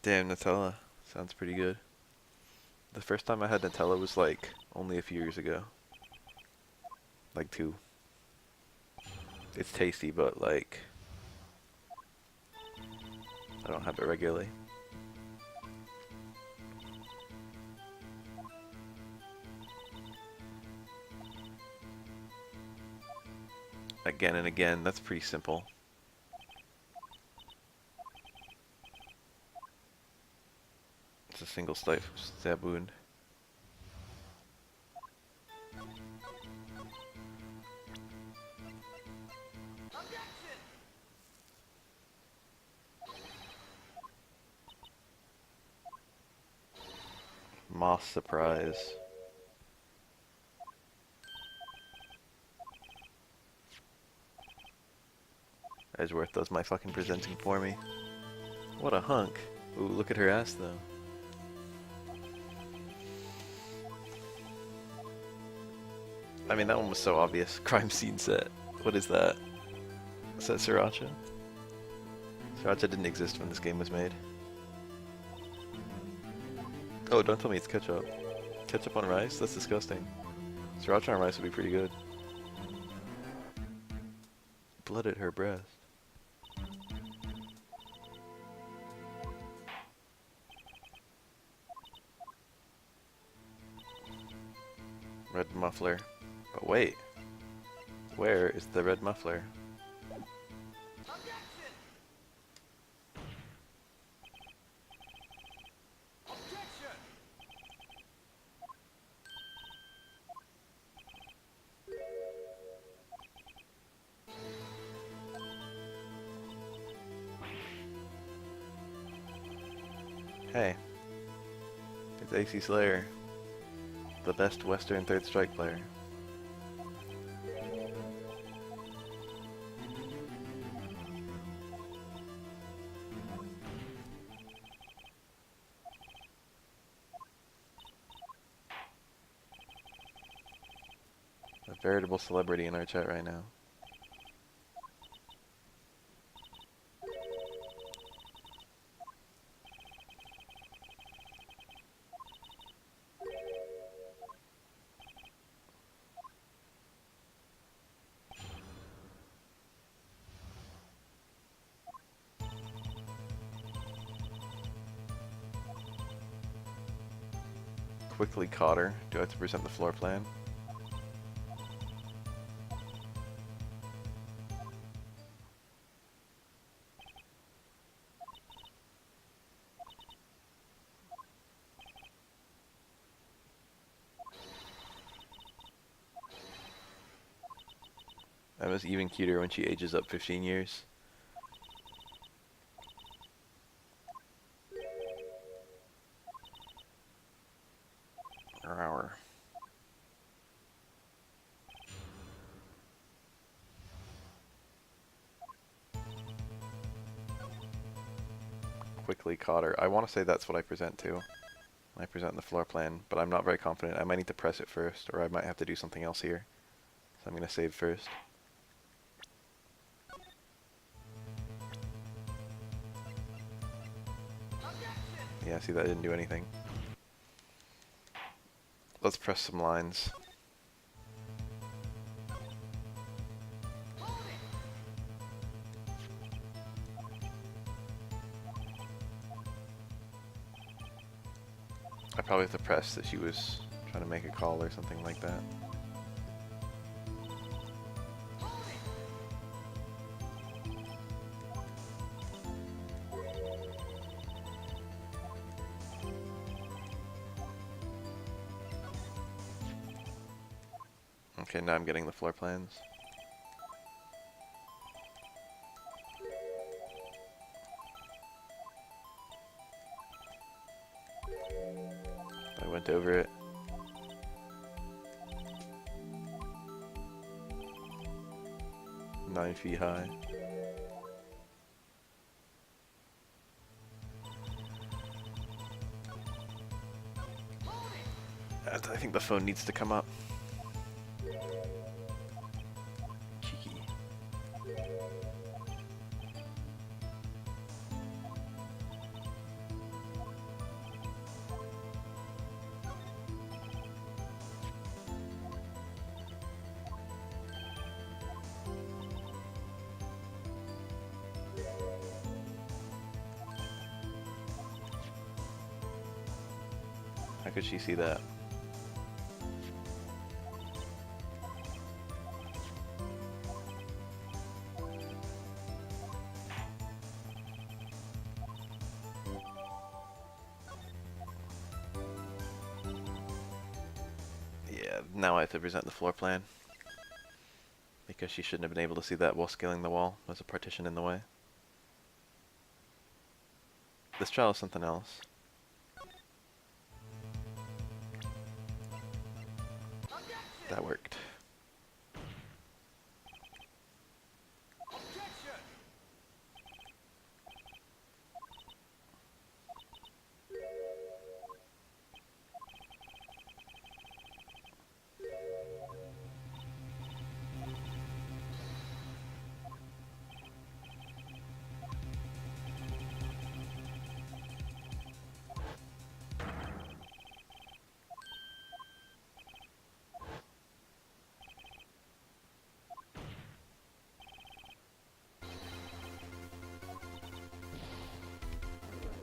Damn, Nutella. Sounds pretty good. The first time I had Nutella was like only a few years ago. Like 2. It's tasty, but like I don't have it regularly. Again and again, that's pretty simple. It's a single stab wound. Moss surprise. Edgeworth does my fucking presenting for me. What a hunk. Ooh, look at her ass though. I mean, that one was so obvious. Crime scene set. What is that? Is that Sriracha? Sriracha didn't exist when this game was made. Oh, don't tell me it's ketchup. Ketchup on rice? That's disgusting. Sriracha on rice would be pretty good. Blood at her breast. Red muffler. But wait. Where is the red muffler? Hey. It's AC Slayer. The best Western Third Strike player. A veritable celebrity in our chat right now. Quickly caught her. Do I have to present the floor plan? Emma's even cuter when she ages up 15 years. Hour. Quickly caught her. I want to say that's what I present to. I present the floor plan, but I'm not very confident. I might need to press it first, or I might have to do something else here. So I'm going to save first. Yeah, see, that didn't do anything. Let's press some lines. I probably have to press that she was trying to make a call or something like that. Okay, now I'm getting the floor plans. I went over it. Nine feet high. I think the phone needs to come up. Cheeky. How could she see that? Yeah, now I have to present the floor plan. Because she shouldn't have been able to see that while scaling the wall. There's a partition in the way. This trial is something else. That worked.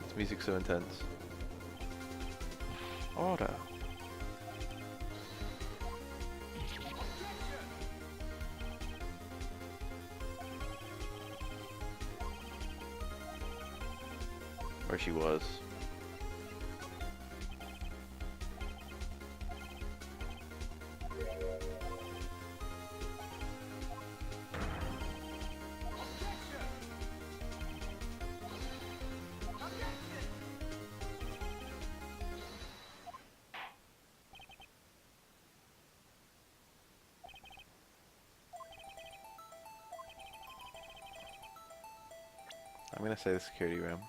This music's so intense. Order. Where she was. I'm gonna say the security room.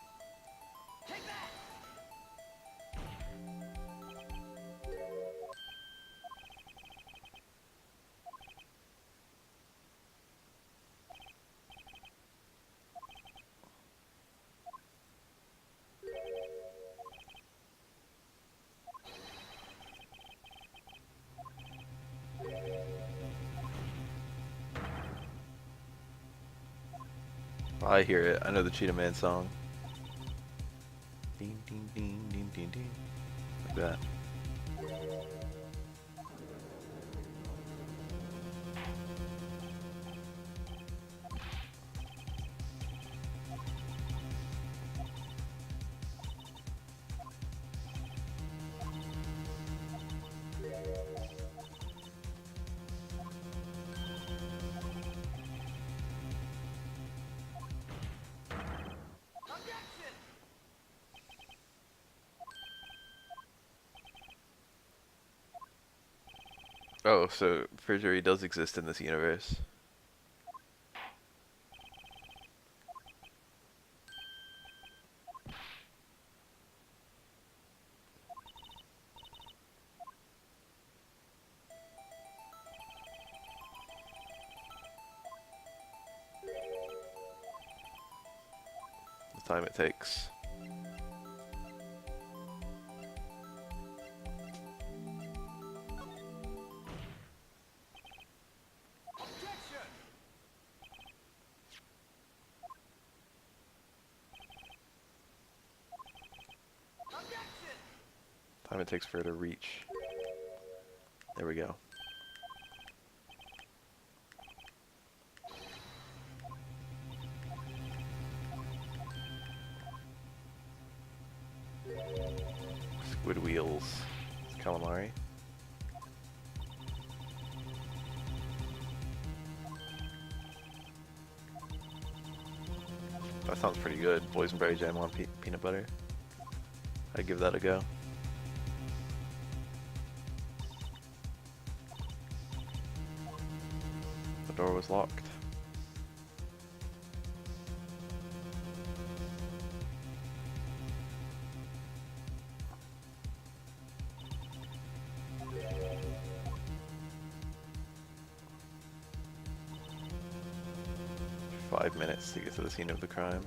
I hear it. I know the Cheetah Man song. Ding ding ding ding ding ding. Like that. Oh, so perjury does exist in this universe. The time it takes. Time it takes for her to reach. There we go. Squid wheels. Calamari. That sounds pretty good. Boysenberry jam on peanut butter. I'd give that a go. The door was locked. Five minutes to get to the scene of the crime.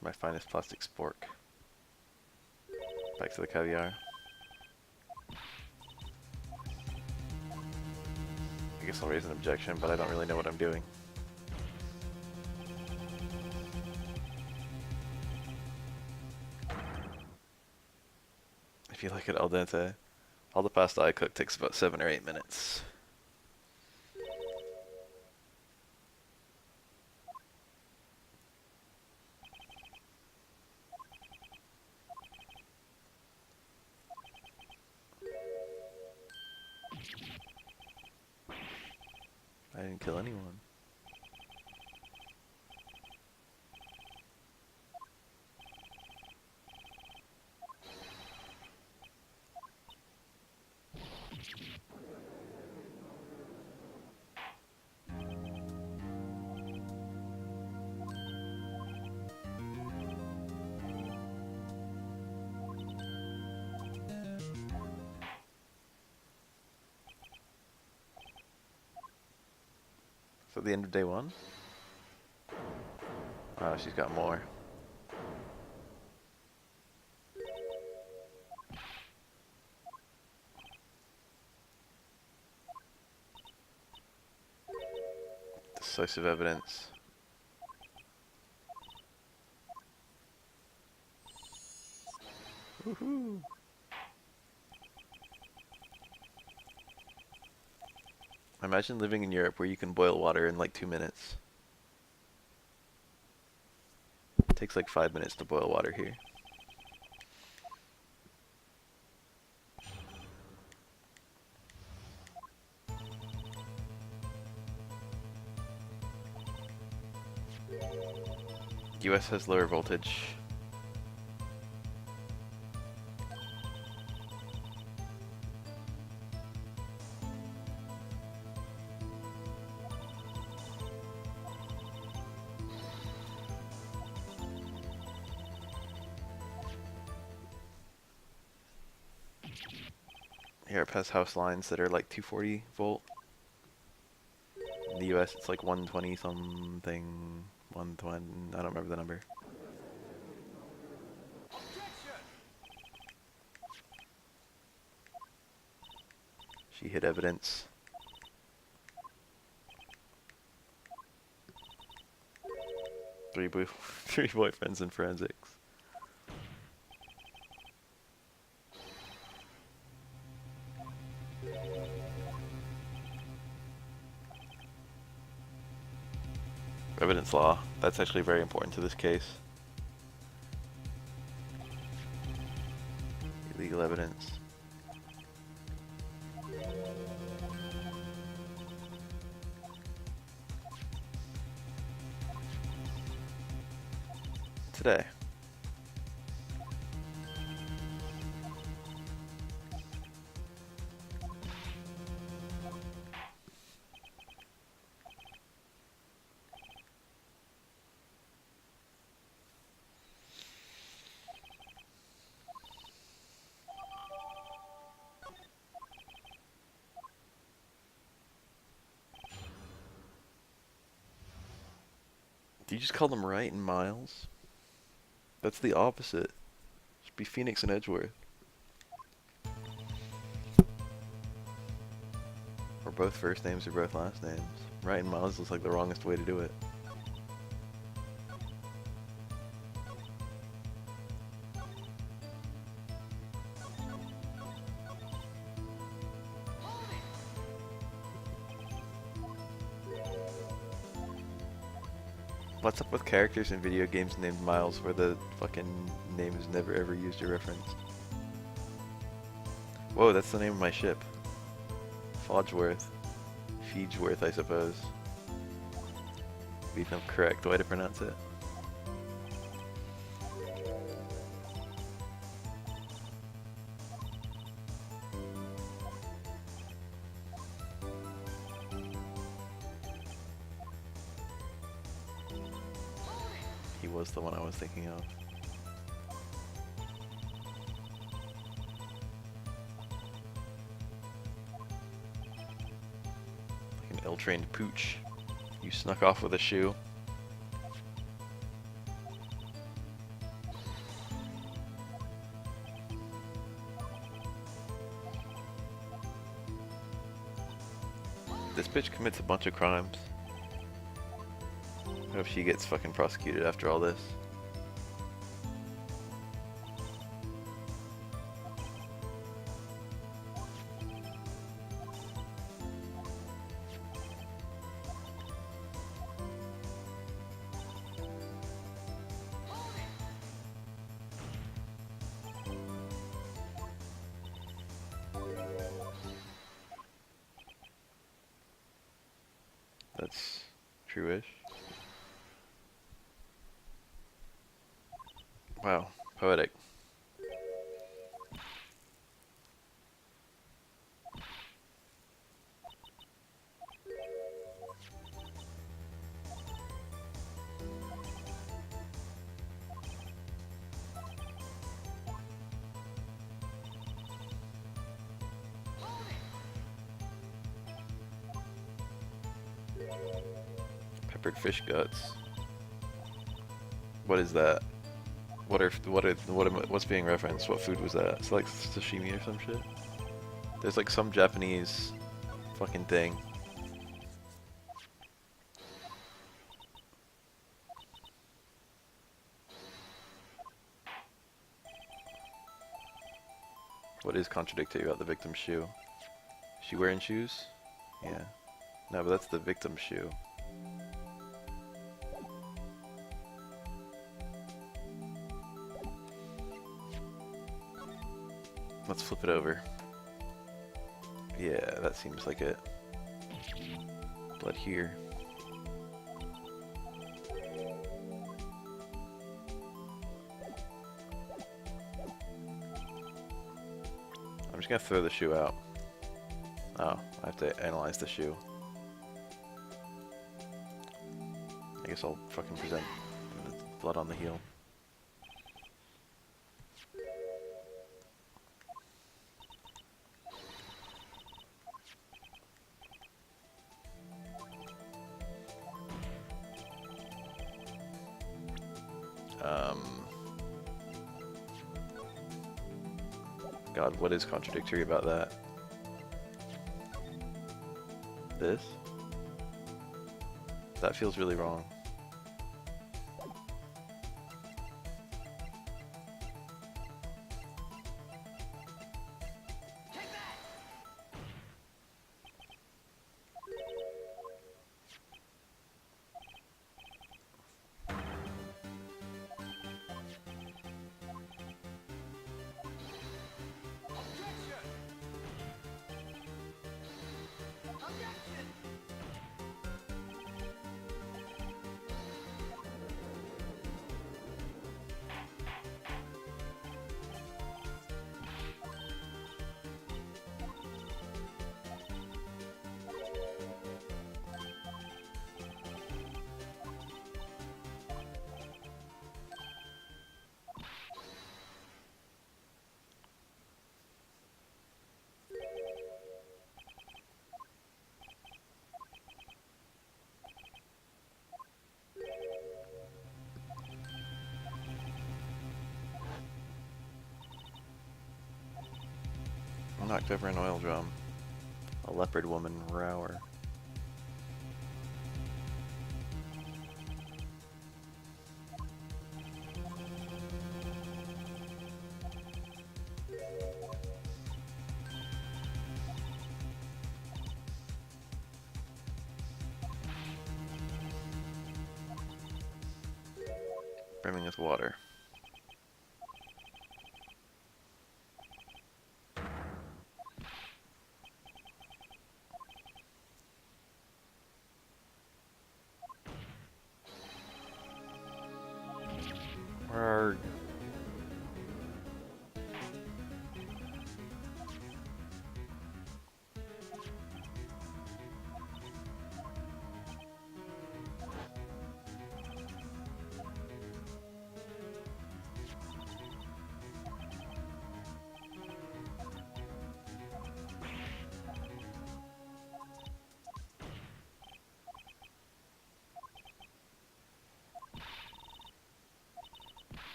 My finest plastic spork. Back to the caviar. I guess I'll raise an objection, but I don't really know what I'm doing. you like it al dente. All the pasta I cook takes about 7 or 8 minutes. I didn't kill anyone. Is that the end of day 1? Oh, she's got more. Decisive evidence. Woohoo! Imagine living in Europe where you can boil water in like 2 minutes. It takes like 5 minutes to boil water here. US has lower voltage. Europe has house lines that are like 240 volt. In the US it's like 120 something, 120, I don't remember the number. She hid evidence. Three boyfriends in forensics. Evidence law. That's actually very important to this case. Illegal evidence. Today. Do you just call them Wright and Miles? That's the opposite. Should be Phoenix and Edgeworth. Or both first names or both last names. Wright and Miles looks like the wrongest way to do it. What's up with characters in video games named Miles where the fucking name is never ever used or referenced? Whoa, that's the name of my ship. Fodgeworth. Feegeworth, I suppose. Be the correct way to pronounce it. He was the one I was thinking of. Like an ill-trained pooch. You snuck off with a shoe. This bitch commits a bunch of crimes. I hope she gets fucking prosecuted after all this. That's true-ish. Wow, poetic. Peppered fish guts. What is that? What's being referenced? What food was that? It's like sashimi or some shit. There's like some Japanese fucking thing. What is contradictory about the victim's shoe? Is she wearing shoes? Yeah. No, but that's the victim's shoe. Let's flip it over. Yeah, that seems like it. Blood here. I'm just gonna throw the shoe out. Oh, I have to analyze the shoe. I guess I'll fucking present the blood on the heel. God, what is contradictory about that? This? That feels really wrong. Knocked over an oil drum. A leopard woman rower. Brimming with water. Arrgh.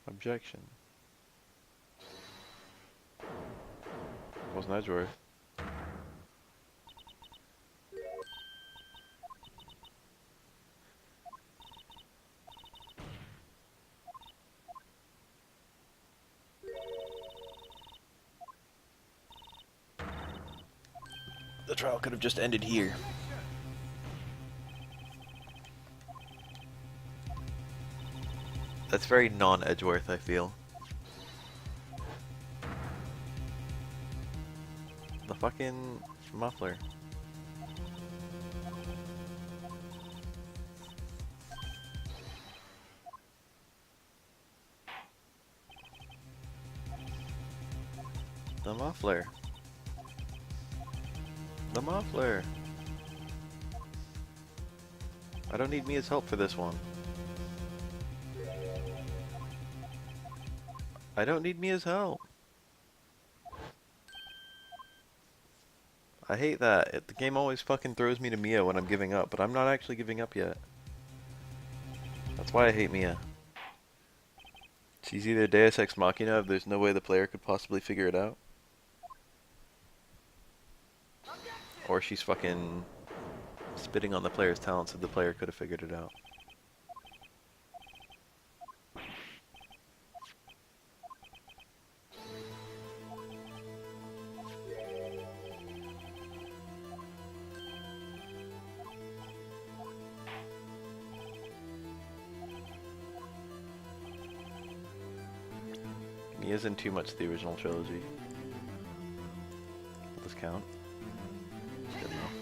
Objection. Wasn't Edgeworth. The trial could have just ended here. That's very non-Edgeworth, I feel. The fucking... Muffler. The muffler. The muffler. I don't need Mia's help for this one. I don't need Mia's help. I hate that. The game always fucking throws me to Mia when I'm giving up, but I'm not actually giving up yet. That's why I hate Mia. She's either Deus Ex Machina if there's no way the player could possibly figure it out. Or she's fucking spitting on the player's talents if the player could have figured it out. Mia's in too much of the original trilogy. Will this count? Good enough.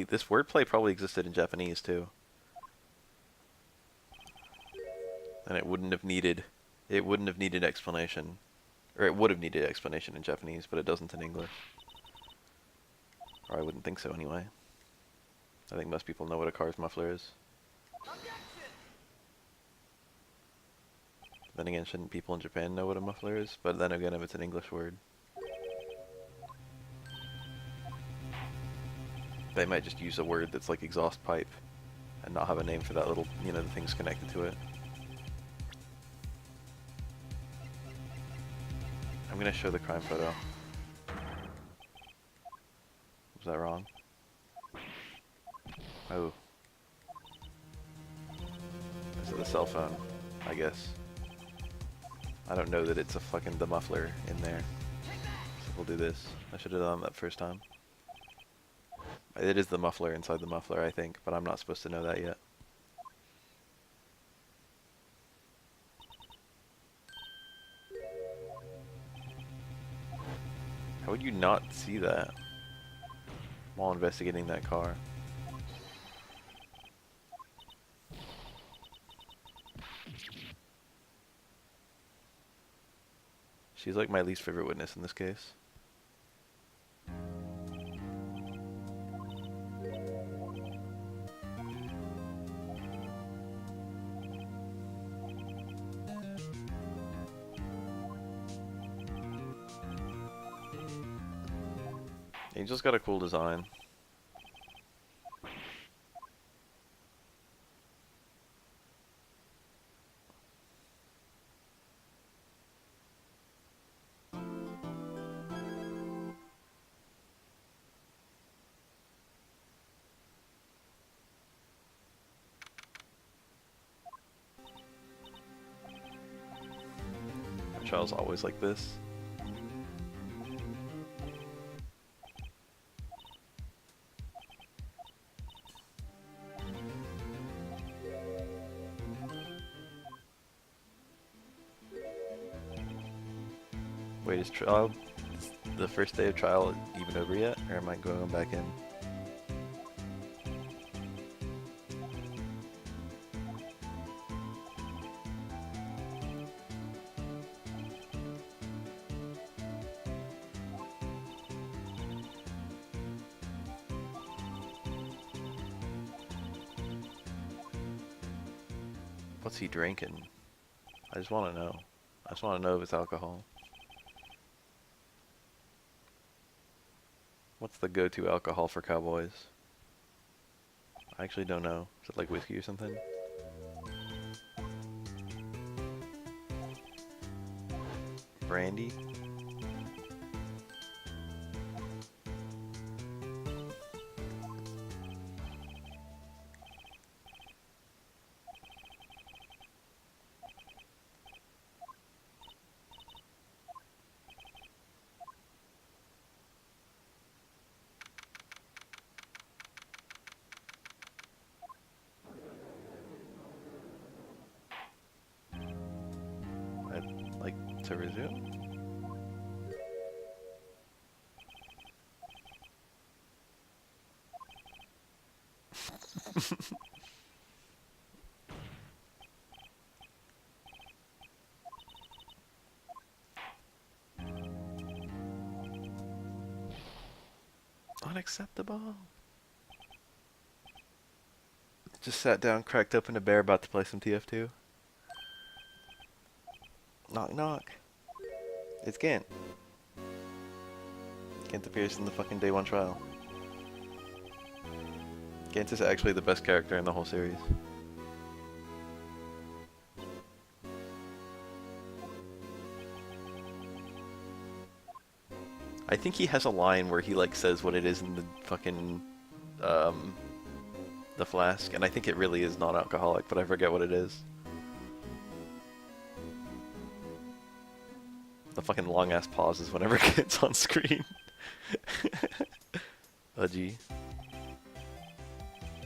This wordplay probably existed in Japanese too. And it wouldn't have needed explanation. Or it would have needed explanation in Japanese, but it doesn't in English. Or I wouldn't think so anyway. I think most people know what a car's muffler is. Then again, shouldn't people in Japan know what a muffler is? But then again, if it's an English word, they might just use a word that's like exhaust pipe and not have a name for that little, you know, the things connected to it. I'm gonna show the crime photo. Was that wrong? Oh. Is it the cell phone? I guess. I don't know that it's a fucking the muffler in there. So we'll do this. I should have done that first time. It is the muffler inside the muffler, I think, but I'm not supposed to know that yet. How would you not see that while investigating that car? She's like my least favorite witness in this case. Angel's got a cool design. Our child's always like this. Wait, is the first day of trial even over yet? Or am I going back in? What's he drinking? I just want to know. I just want to know if it's alcohol. What's the go-to alcohol for cowboys? I actually don't know. Is it like whiskey or something? Brandy? to resume. Unacceptable. Just sat down, cracked open a bear, about to play some TF2. Knock knock. It's Gant. Gant appears in the fucking day one trial. Gant is actually the best character in the whole series. I think he has a line where he like says what it is in the fucking the flask, and I think it really is non-alcoholic, but I forget what it is. The fucking long ass pauses whenever it gets on screen. Udgy.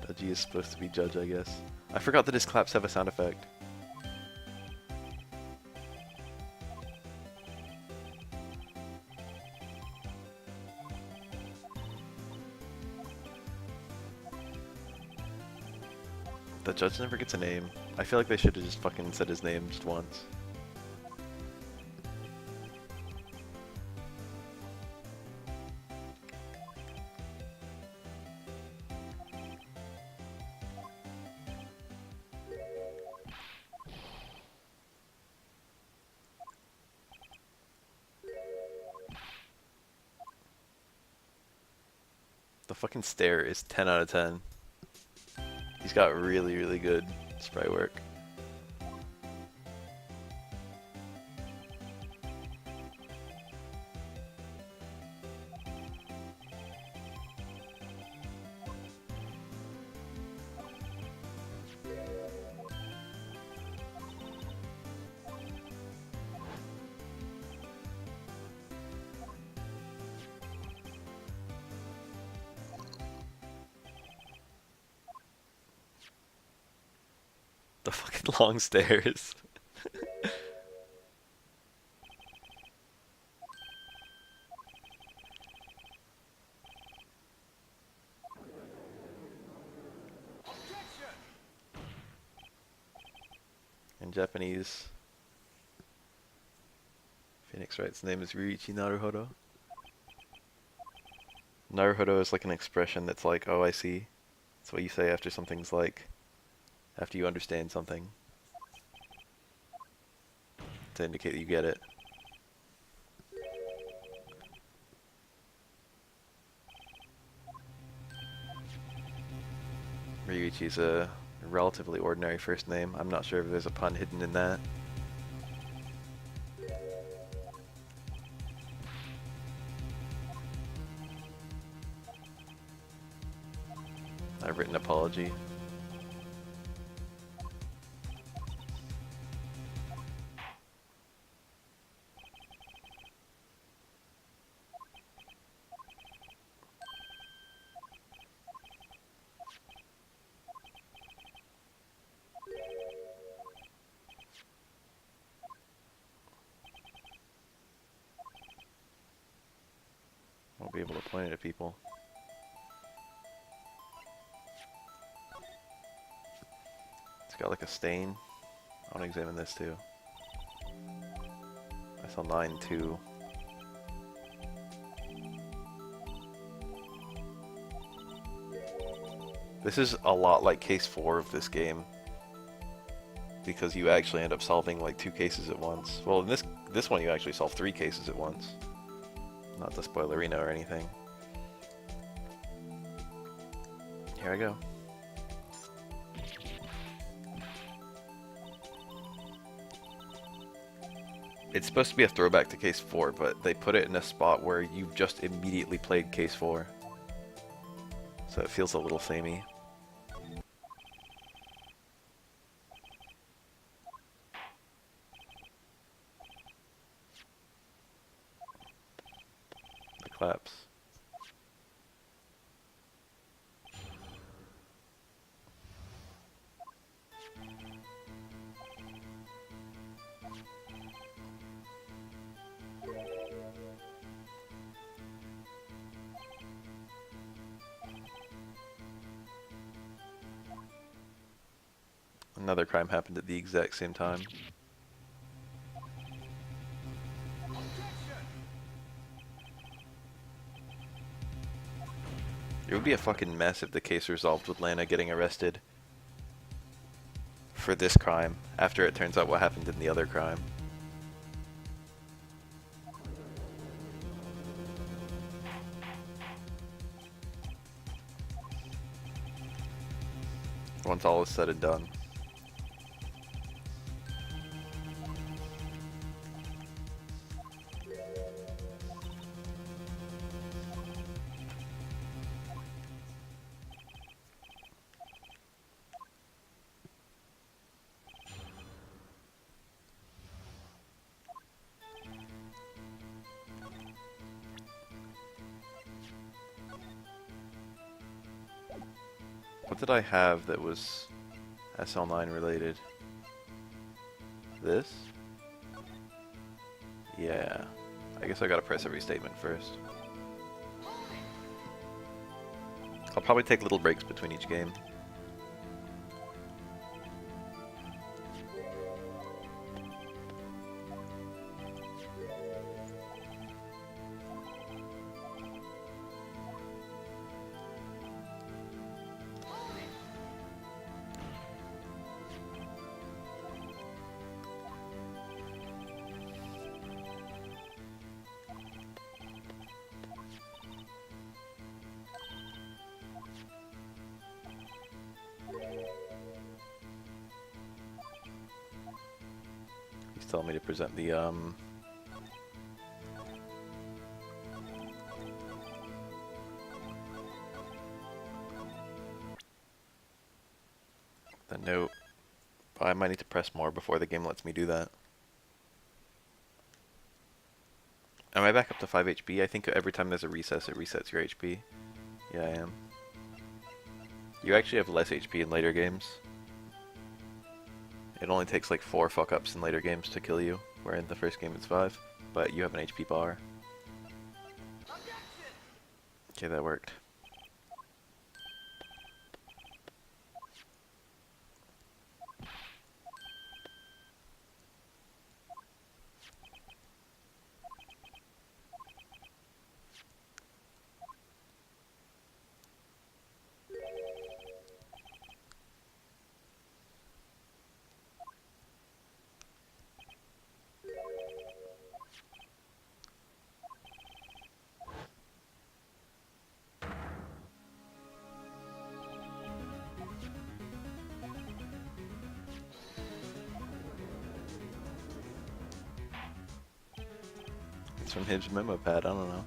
Udgy is supposed to be judge, I guess. I forgot that his claps have a sound effect. The judge never gets a name. I feel like they should have just fucking said his name just once. The fucking stare is 10 out of 10. He's got really, really good spray work. The fucking long stairs. In Japanese, Phoenix Wright's name is Ryuichi Naruhodo. Naruhodo is like an expression that's like, oh, I see. It's what you say after something's like, after you understand something, to indicate that you get it. Ryuichi's a relatively ordinary first name. I'm not sure if there's a pun hidden in that. I've written apology. Won't be able to point it at people. It's got like a stain. I want to examine this too. I saw 9 too. This is a lot like case 4 of this game, because you actually end up solving like 2 cases at once. Well, in this one you actually solve 3 cases at once. Not the spoilerino or anything. Here I go. It's supposed to be a throwback to case 4, but they put it in a spot where you've just immediately played case 4. So it feels a little samey. The claps. Another crime happened at the exact same time. It would be a fucking mess if the case resolved with Lana getting arrested for this crime after it turns out what happened in the other crime. Once all is said and done. What did I have that was SL9 related? This? Yeah. I guess I gotta press every statement first. I'll probably take little breaks between each game. He's telling me to present the note. I might need to press more before the game lets me do that. Am I back up to 5 HP? I think every time there's a recess, it resets your HP. Yeah, I am. You actually have less HP in later games. It only takes like 4 fuck-ups in later games to kill you, where in the first game it's 5, but you have an HP bar. Okay, that worked. It's from his memo pad, I don't know.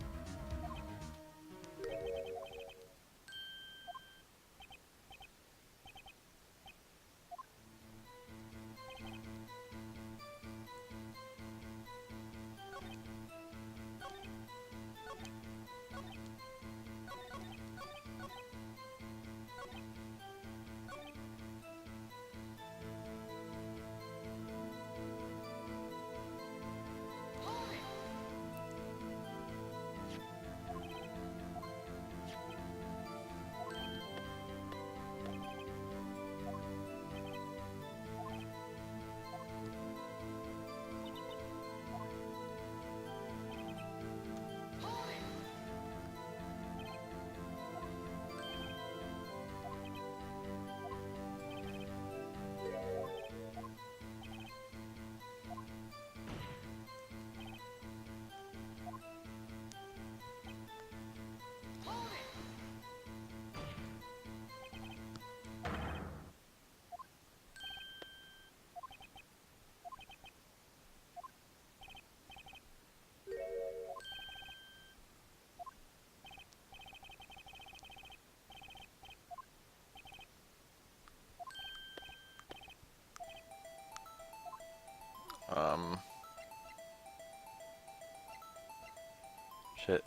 Shit.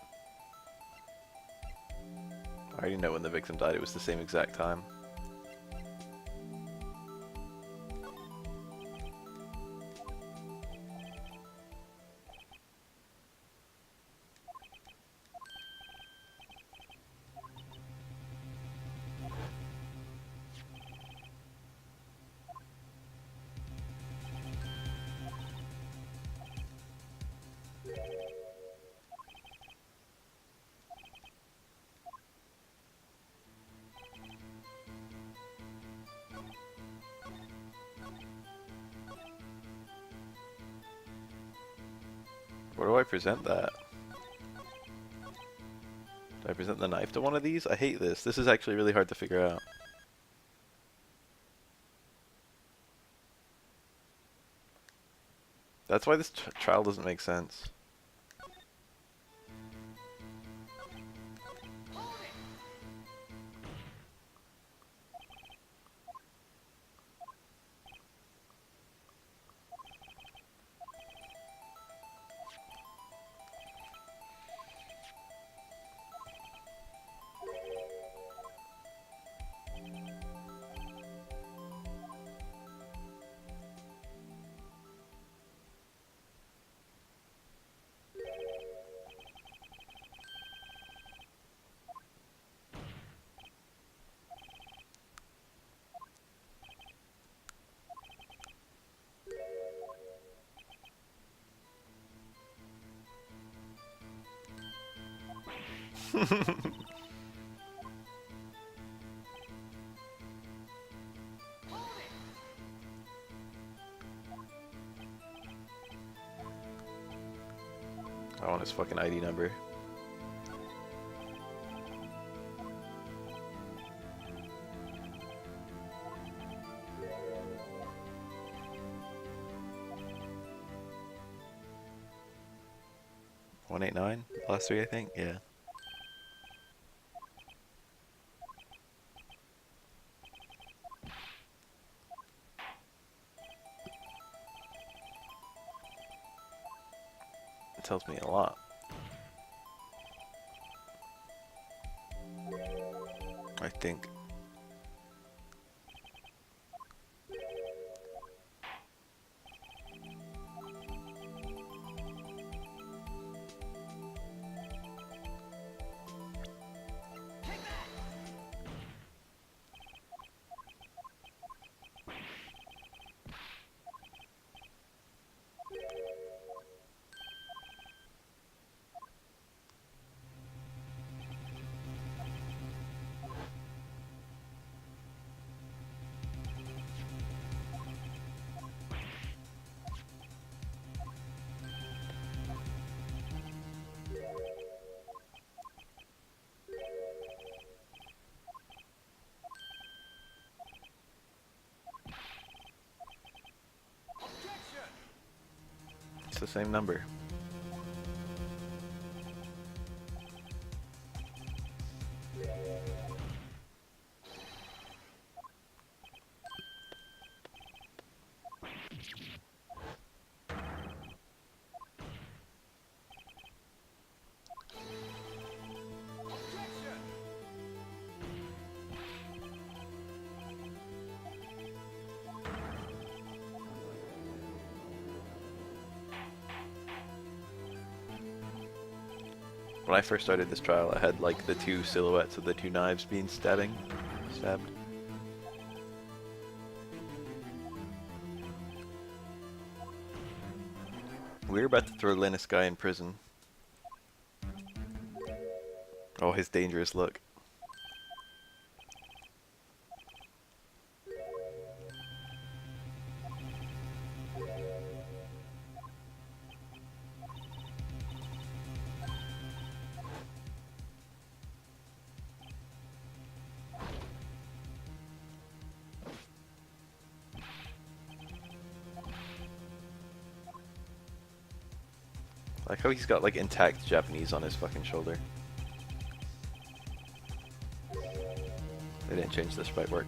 I already know when the victim died, it was the same exact time. Where do I present that? Do I present the knife to one of these? I hate this. This is actually really hard to figure out. That's why this trial doesn't make sense. I want his fucking ID number. $189? Last three, I think? Yeah. It tells me a lot. I think. It's the same number. When I first started this trial, I had like the two silhouettes of the two knives being stabbed. We're about to throw Linus guy in prison. Oh, his dangerous look. I like how he's got like intact Japanese on his fucking shoulder. They didn't change this sprite work.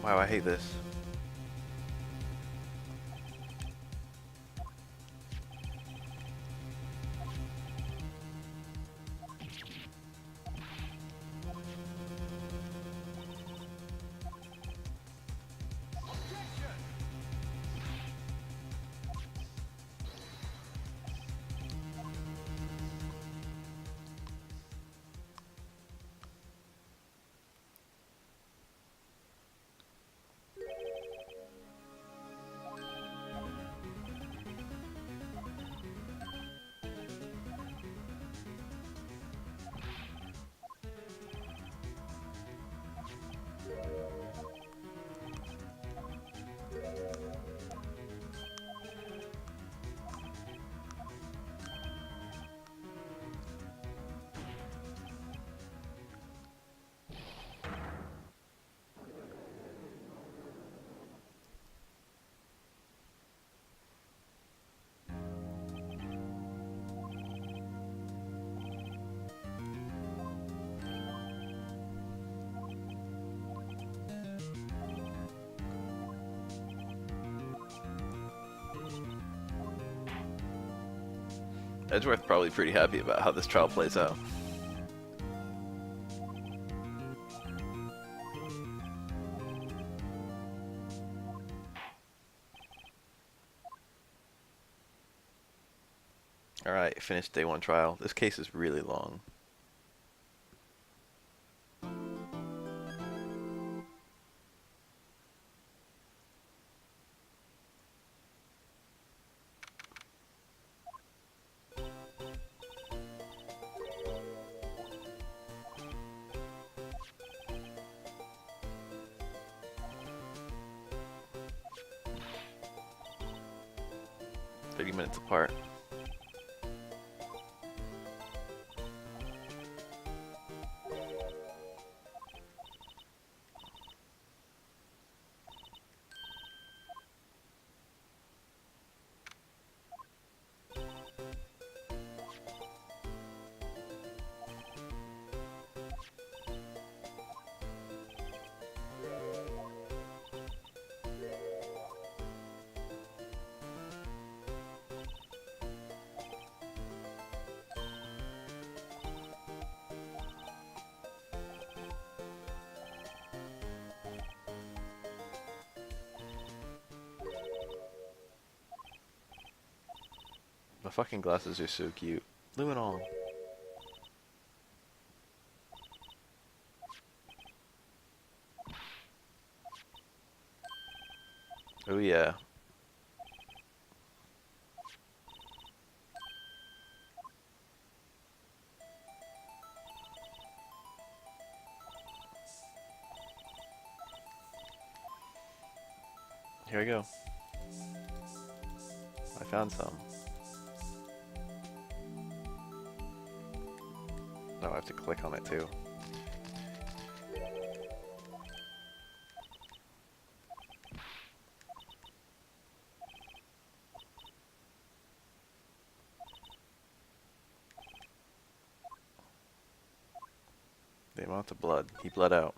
Wow, I hate this. Edgeworth probably pretty happy about how this trial plays out. Alright, finished day 1 trial. This case is really long. Minutes apart. The fucking glasses are so cute. Luminol. Oh yeah. Here we go. I found some. No, I have to click on it too. The amount of blood. He bled out.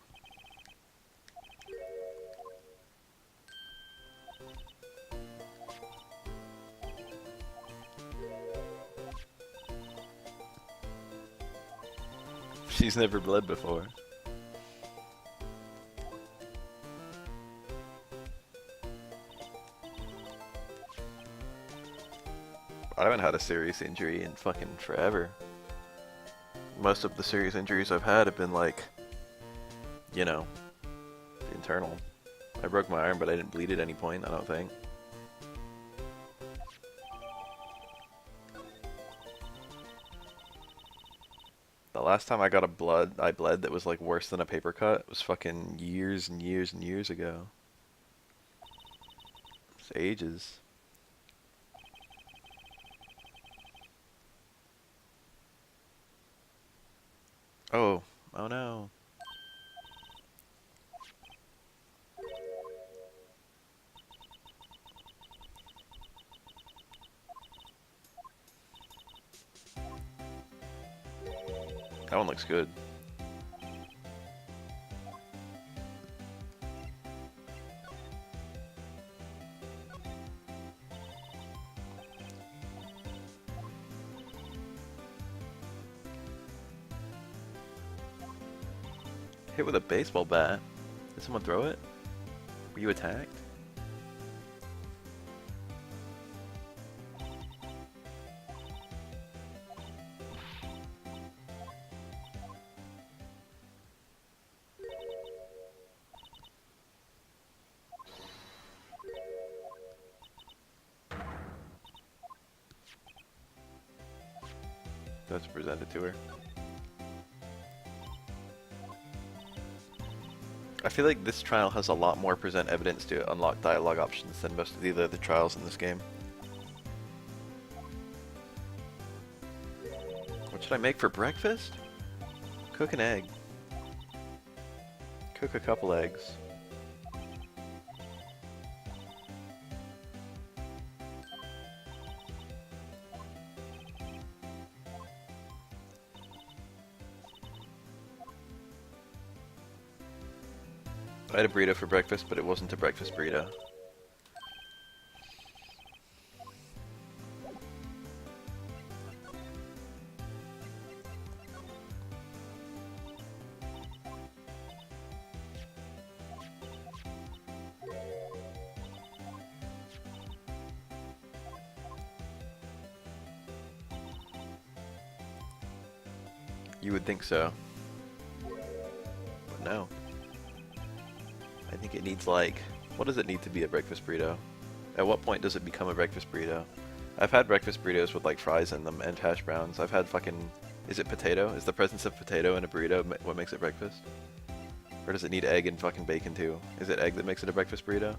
She's never bled before. I haven't had a serious injury in fucking forever. Most of the serious injuries I've had have been like, you know, internal. I broke my arm, but I didn't bleed at any point, I don't think. The last time I got I bled that was like worse than a paper cut was fucking years and years and years ago. It's ages. Oh no. That one looks good. Hit with a baseball bat. Did someone throw it? Were you attacked? That's presented to her. I feel like this trial has a lot more present evidence to unlock dialogue options than most of the other trials in this game. What should I make for breakfast? Cook an egg. Cook a couple eggs. I had a burrito for breakfast, but it wasn't a breakfast burrito. You would think so. But no. I think it needs like... What does it need to be a breakfast burrito? At what point does it become a breakfast burrito? I've had breakfast burritos with like fries in them and hash browns. I've had fucking... Is it potato? Is the presence of potato in a burrito what makes it breakfast? Or does it need egg and fucking bacon too? Is it egg that makes it a breakfast burrito?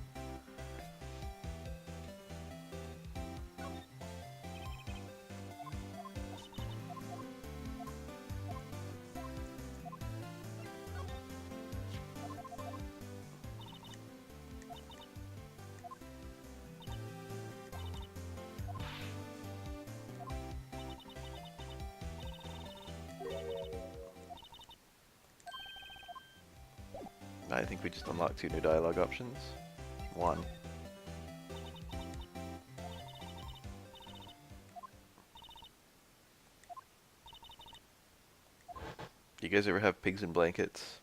I think we just unlocked 2 new dialogue options. 1. You guys ever have pigs in blankets?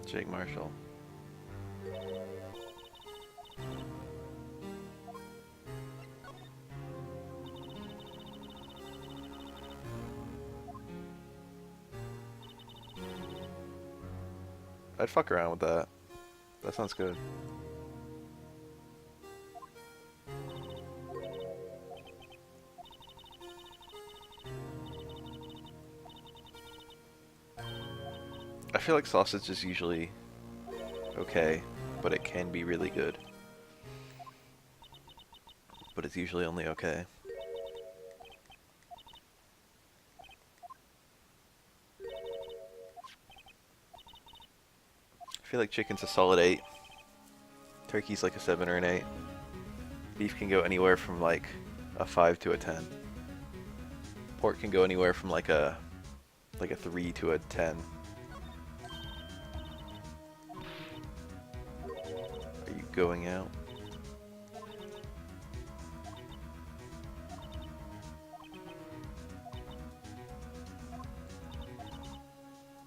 Jake Marshall. I'd fuck around with that. That sounds good. I feel like sausage is usually okay, but it can be really good. But it's usually only okay. I feel like chicken's a solid 8. Turkey's like a 7 or an 8. Beef can go anywhere from like a 5 to a 10. Pork can go anywhere from like a 3 to a 10. Are you going out?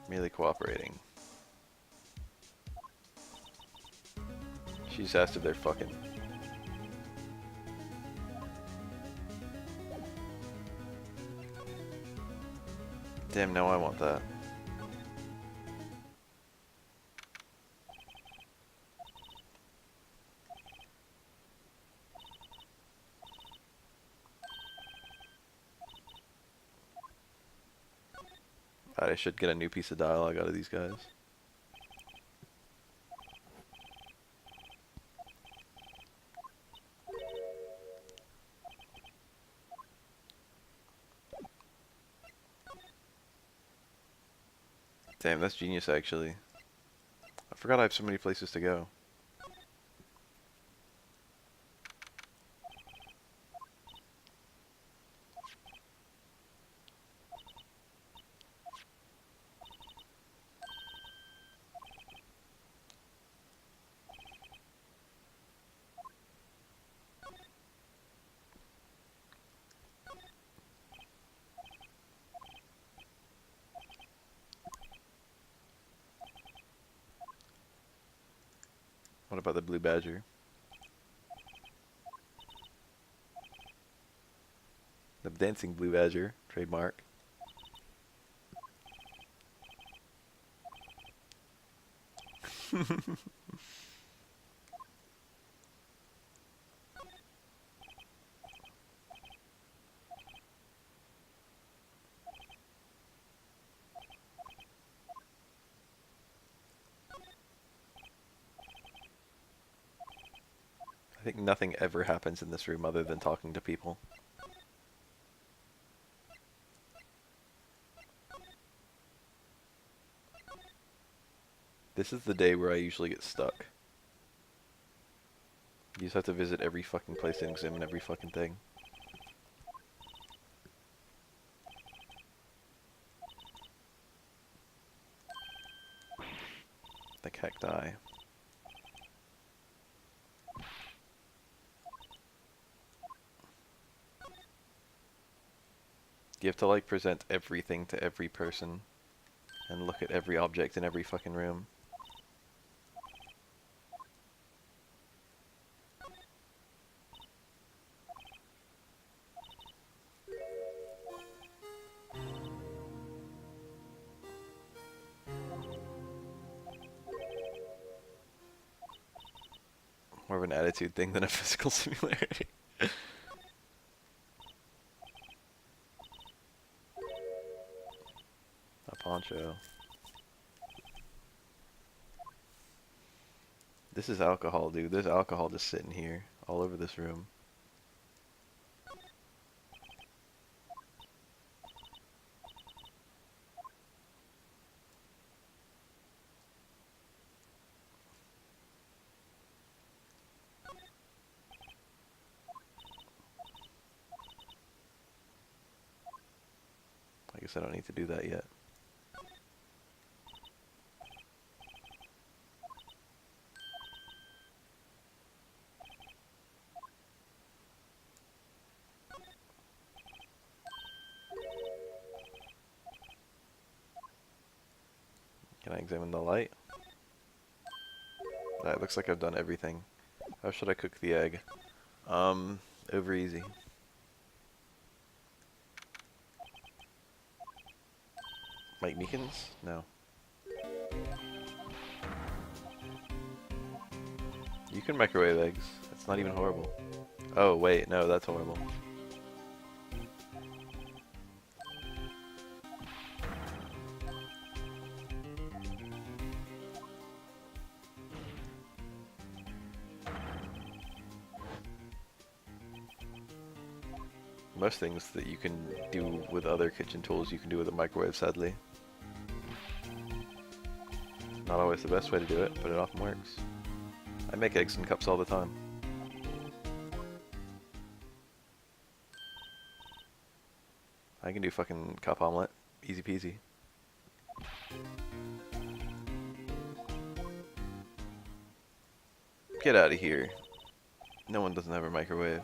Merely cooperating. She just asked if they're fucking. Damn, no, I want that. I should get a new piece of dialogue out of these guys. Damn, that's genius actually. I forgot I have so many places to go. What about the blue badger? The dancing blue badger, trademark. I think nothing ever happens in this room other than talking to people. This is the day where I usually get stuck. You just have to visit every fucking place and examine every fucking thing. The cacti. You have to like present everything to every person and look at every object in every fucking room. More of an attitude thing than a physical similarity. A poncho. This is alcohol, dude. There's alcohol just sitting here, all over this room. I guess I don't need to do that yet. Can I examine the light? That looks like I've done everything. How should I cook the egg? Over easy. Mike Meekins? No. You can microwave eggs. It's not even horrible. Oh, wait, no, that's horrible. Most things that you can do with other kitchen tools, you can do with a microwave, sadly. Not always the best way to do it, but it often works. I make eggs in cups all the time. I can do fucking cup omelet. Easy peasy. Get out of here. No one doesn't have a microwave.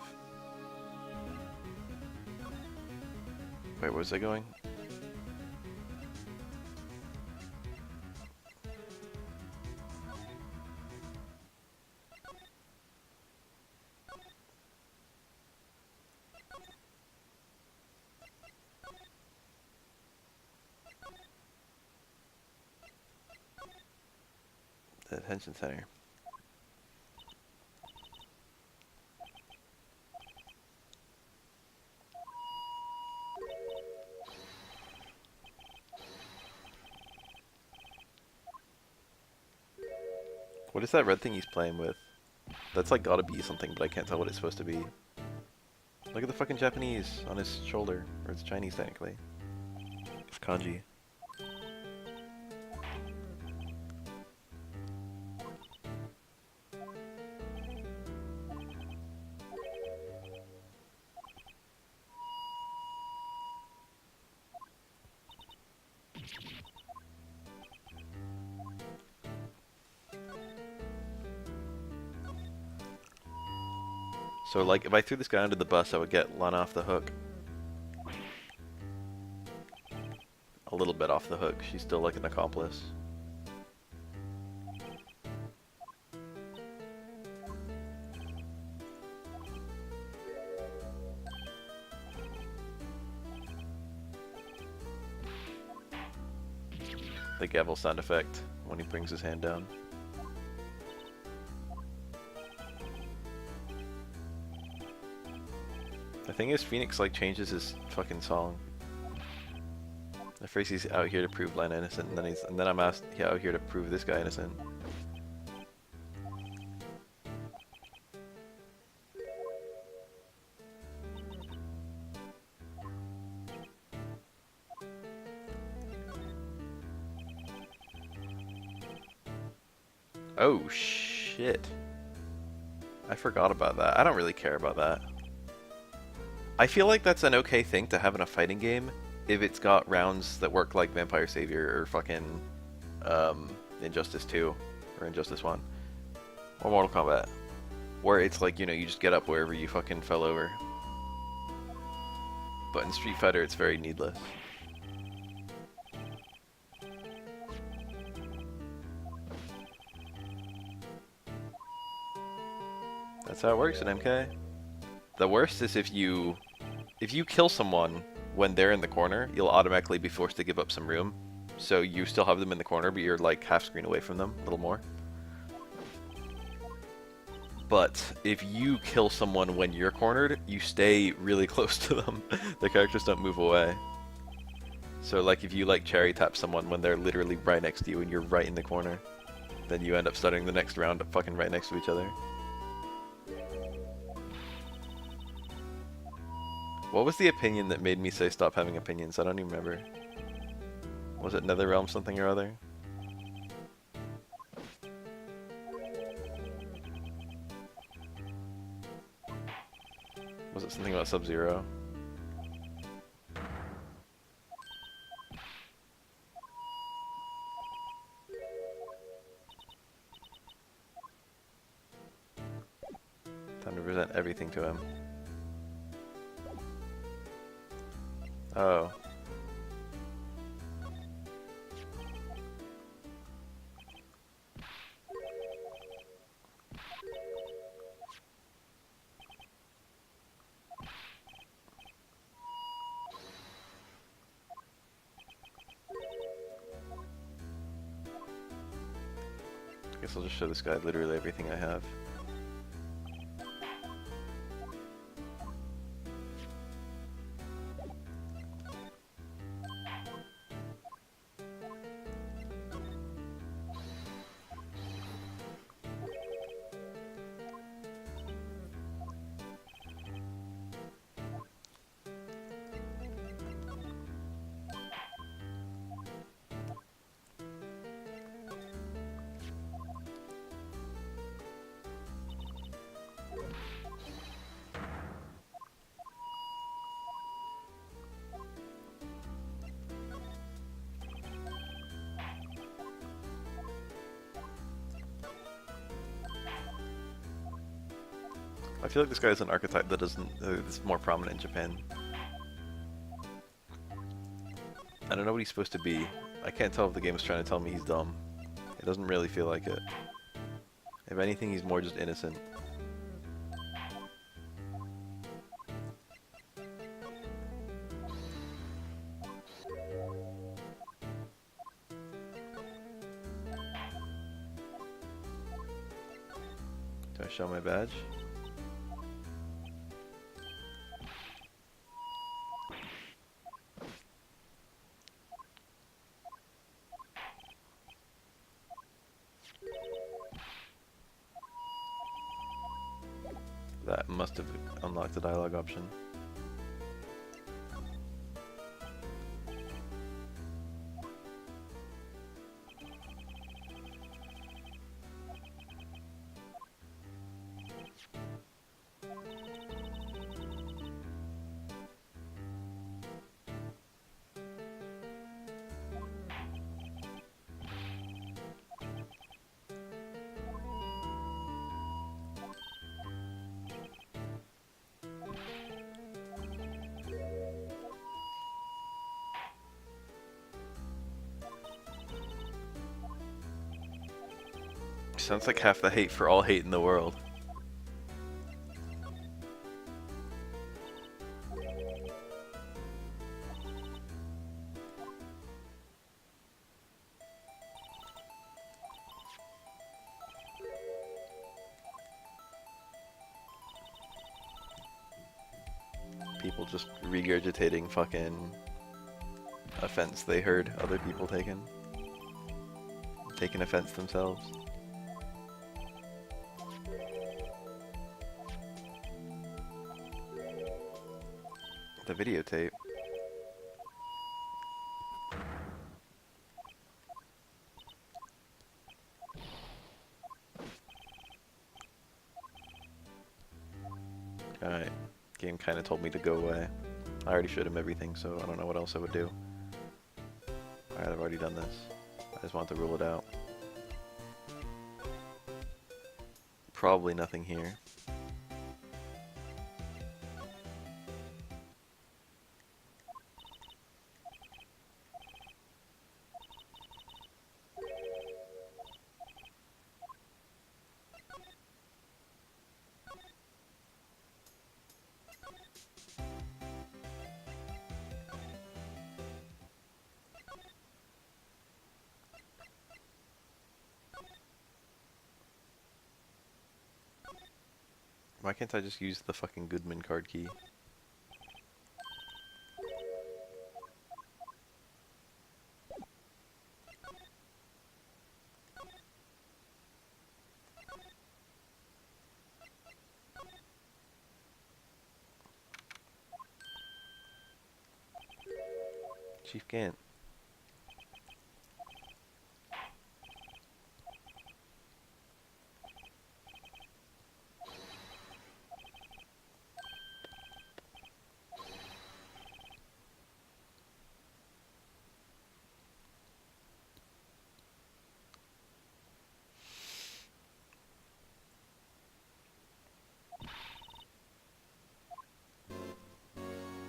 Wait, where's I going? The detention center. What is that red thing he's playing with? That's like gotta be something, but I can't tell what it's supposed to be. Look at the fucking Japanese on his shoulder. Or it's Chinese, technically. It's kanji. So, like, if I threw this guy under the bus, I would get Lana off the hook. A little bit off the hook. She's still, like, an accomplice. The gavel sound effect when he brings his hand down. The thing is, Phoenix like changes his fucking song. At first he's out here to prove Lana innocent, and then I'm asked out here to prove this guy innocent. Oh shit. I forgot about that. I don't really care about that. I feel like that's an okay thing to have in a fighting game if it's got rounds that work like Vampire Savior or fucking Injustice 2 or Injustice 1 or Mortal Kombat, where it's like, you know, you just get up wherever you fucking fell over. but in Street Fighter it's very needless. That's how it works in MK. The worst is if you kill someone when they're in the corner, you'll automatically be forced to give up some room. So you still have them in the corner, but you're like half screen away from them, a little more. But if you kill someone when you're cornered, you stay really close to them. The characters don't move away. So like if you like cherry tap someone when they're literally right next to you and you're right in the corner, then you end up starting the next round fucking right next to each other. What was the opinion that made me say stop having opinions? I don't even remember. Was it NetherRealm something or other? Was it something about Sub-Zero? Time to present everything to him. Oh. I guess I'll just show this guy literally everything I have. I feel like this guy is an archetype that is more prominent in Japan. I don't know what he's supposed to be. I can't tell if the game is trying to tell me he's dumb. It doesn't really feel like it. If anything, he's more just innocent. Do I show my badge? That must have unlocked the dialogue option. Sounds like half the hate for all hate in the world. People just regurgitating fucking offense they heard other people taking offense themselves. The videotape. Alright. Game kinda told me to go away. I already showed him everything, so I don't know what else I would do. Alright, I've already done this. I just want to rule it out. Probably nothing here. Why can't I just use the fucking Goodman card key? Chief Gant.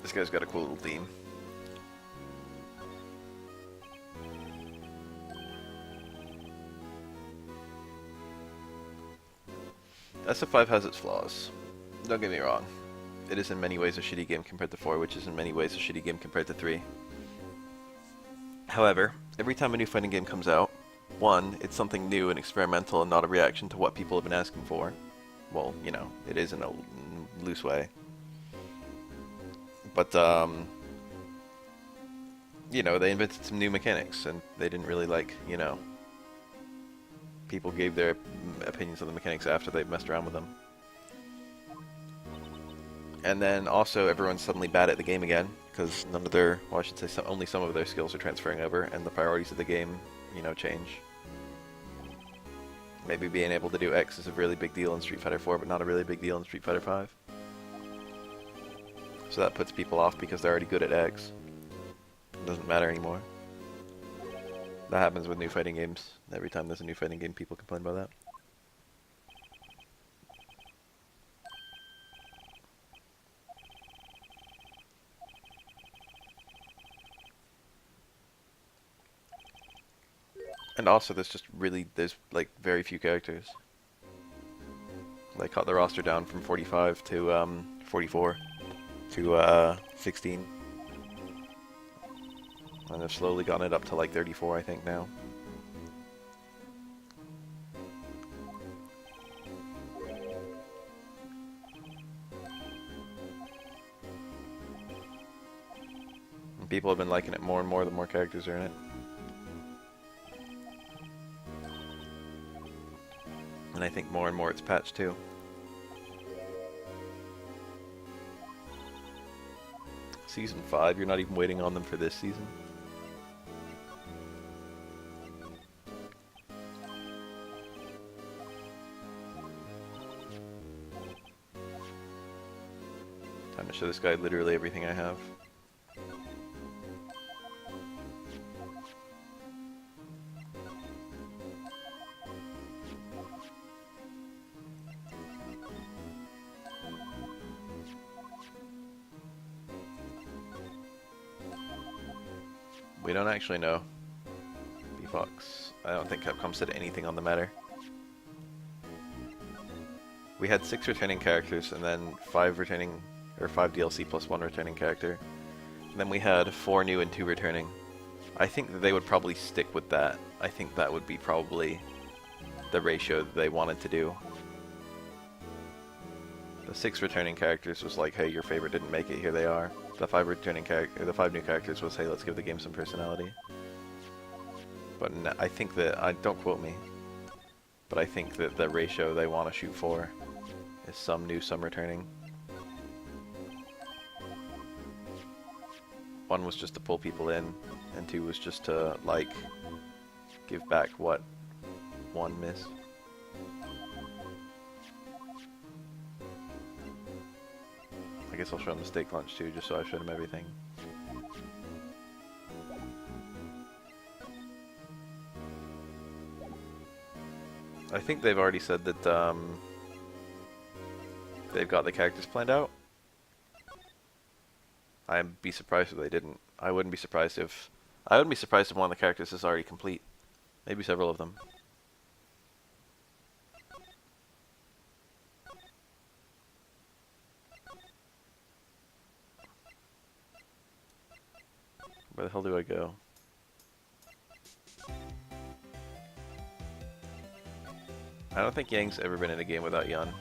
This guy's got a cool little theme. SF5 has its flaws. Don't get me wrong. It is in many ways a shitty game compared to 4, which is in many ways a shitty game compared to 3. However, every time a new fighting game comes out, 1, it's something new and experimental and not a reaction to what people have been asking for. Well, you know, it is in a loose way. But, you know, they invented some new mechanics, and they didn't really like, you know, people gave their opinions on the mechanics after they've messed around with them. And then also everyone's suddenly bad at the game again, because none of their, well I should say only some of their skills are transferring over, and the priorities of the game, you know, change. Maybe being able to do X is a really big deal in Street Fighter 4, but not a really big deal in Street Fighter 5. So that puts people off because they're already good at X. It doesn't matter anymore. That happens with new fighting games. Every time there's a new fighting game, people complain about that. And also, there's like very few characters. They cut the roster down from 45 to 44 to 16. And they've slowly gotten it up to like 34, I think, now. And people have been liking it more and more the more characters are in it. And I think more and more it's patched too. Season 5, you're not even waiting on them for this season? Time to show this guy literally everything I have. We don't actually know. B-Fox. I don't think Capcom said anything on the matter. We had 6 returning characters and then 5 DLC plus 1 returning character. And then we had 4 new and 2 returning. I think that they would probably stick with that. I think that would be probably the ratio that they wanted to do. The 6 returning characters was like, hey, your favorite didn't make it, here they are. The 5 new characters was, hey, let's give the game some personality. But I think that, don't quote me, but I think that the ratio they want to shoot for is some new, some returning. 1 was just to pull people in, and 2 was just to, like, give back what 1 missed. I guess I'll show him the steak lunch too, just so I showed him everything. I think they've already said that they've got the characters planned out. I'd be surprised if they didn't. I wouldn't be surprised if one of the characters is already complete. Maybe several of them. Where the hell do I go? I don't think Yang's ever been in a game without Yun.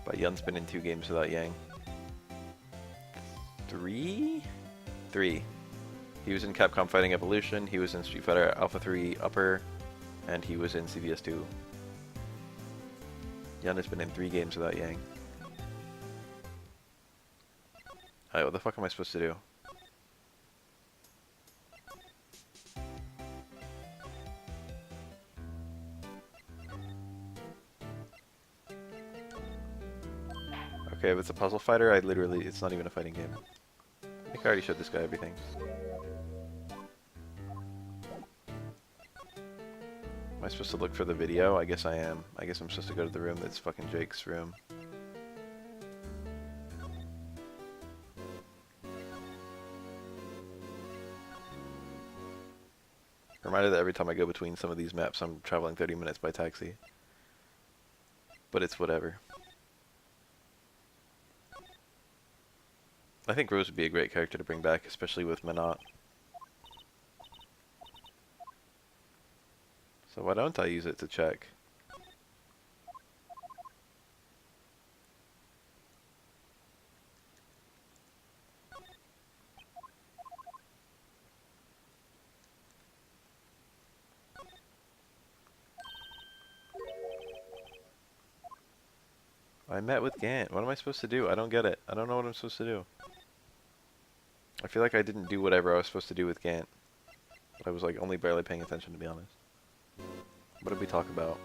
But Yun's been in 2 games without Yang. 3? 3. He was in Capcom Fighting Evolution, he was in Street Fighter Alpha 3 Upper, and he was in CVS 2. Yun has been in 3 games without Yang. Alright, what the fuck am I supposed to do? Okay, if it's a puzzle fighter, it's not even a fighting game. I think I already showed this guy everything. Am I supposed to look for the video? I guess I am. I guess I'm supposed to go to the room that's fucking Jake's room. Reminded that every time I go between some of these maps, I'm traveling 30 minutes by taxi. But it's whatever. I think Rose would be a great character to bring back, especially with Minot. So why don't I use it to check? I met with Gant. What am I supposed to do? I don't get it. I don't know what I'm supposed to do. I feel like I didn't do whatever I was supposed to do with Gant. But I was like only barely paying attention, to be honest. What did we talk about?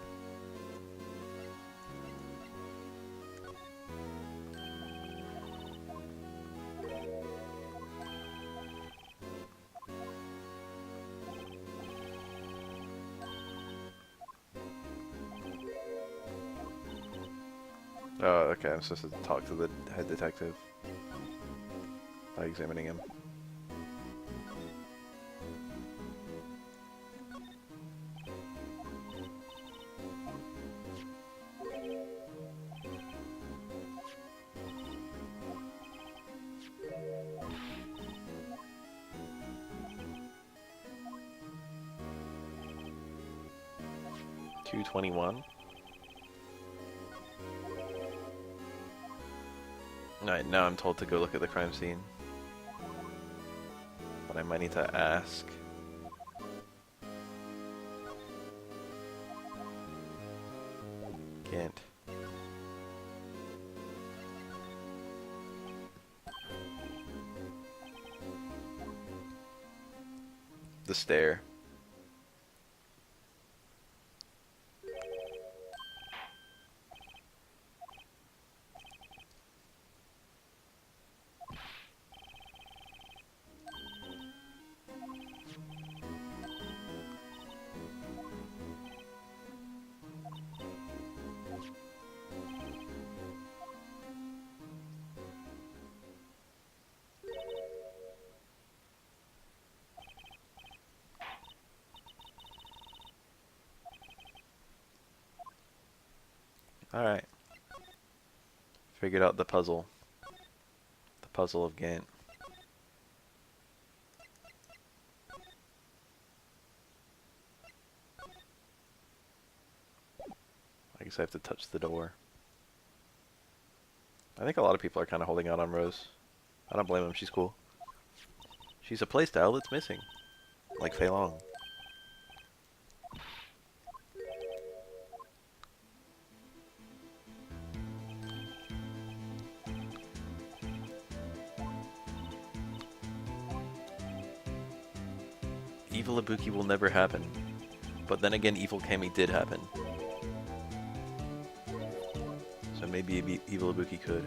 Oh, okay, I'm supposed to talk to the head detective by examining him. $221. Alright, now I'm told to go look at the crime scene. But I might need to ask. Can't. The stair. Alright. Figured out the puzzle. The puzzle of Gant. I guess I have to touch the door. I think a lot of people are kind of holding out on Rose. I don't blame them, she's cool. She's a playstyle that's missing. Like Fei Long. Evil Ibuki will never happen. But then again, Evil Kami did happen. So maybe Evil Ibuki could.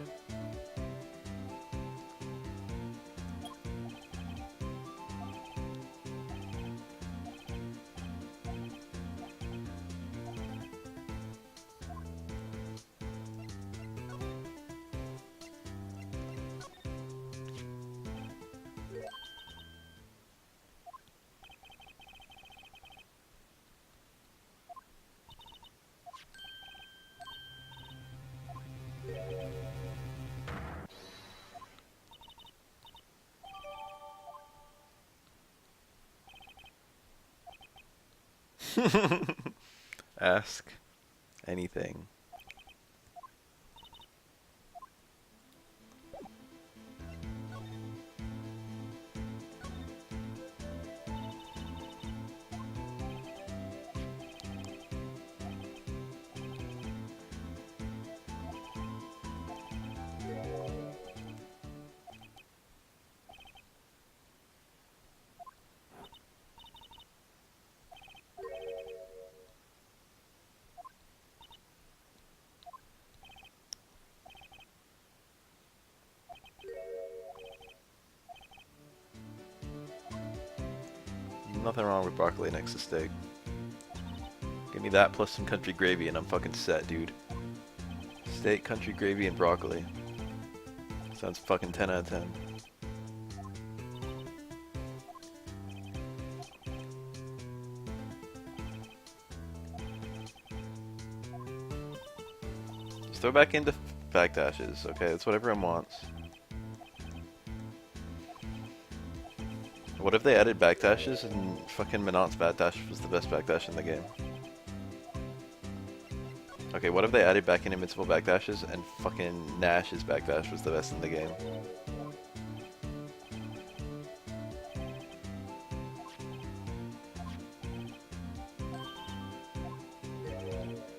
Ask anything. nothing wrong with broccoli next to steak. Give me that plus some country gravy and I'm fucking set, dude. Steak, country gravy, and broccoli. Sounds fucking 10 out of 10. Just throw back into backdashes, okay? That's what everyone wants. What if they added backdashes and fucking Minot's backdash was the best backdash in the game? Okay, what if they added back in invincible backdashes and fucking Nash's backdash was the best in the game?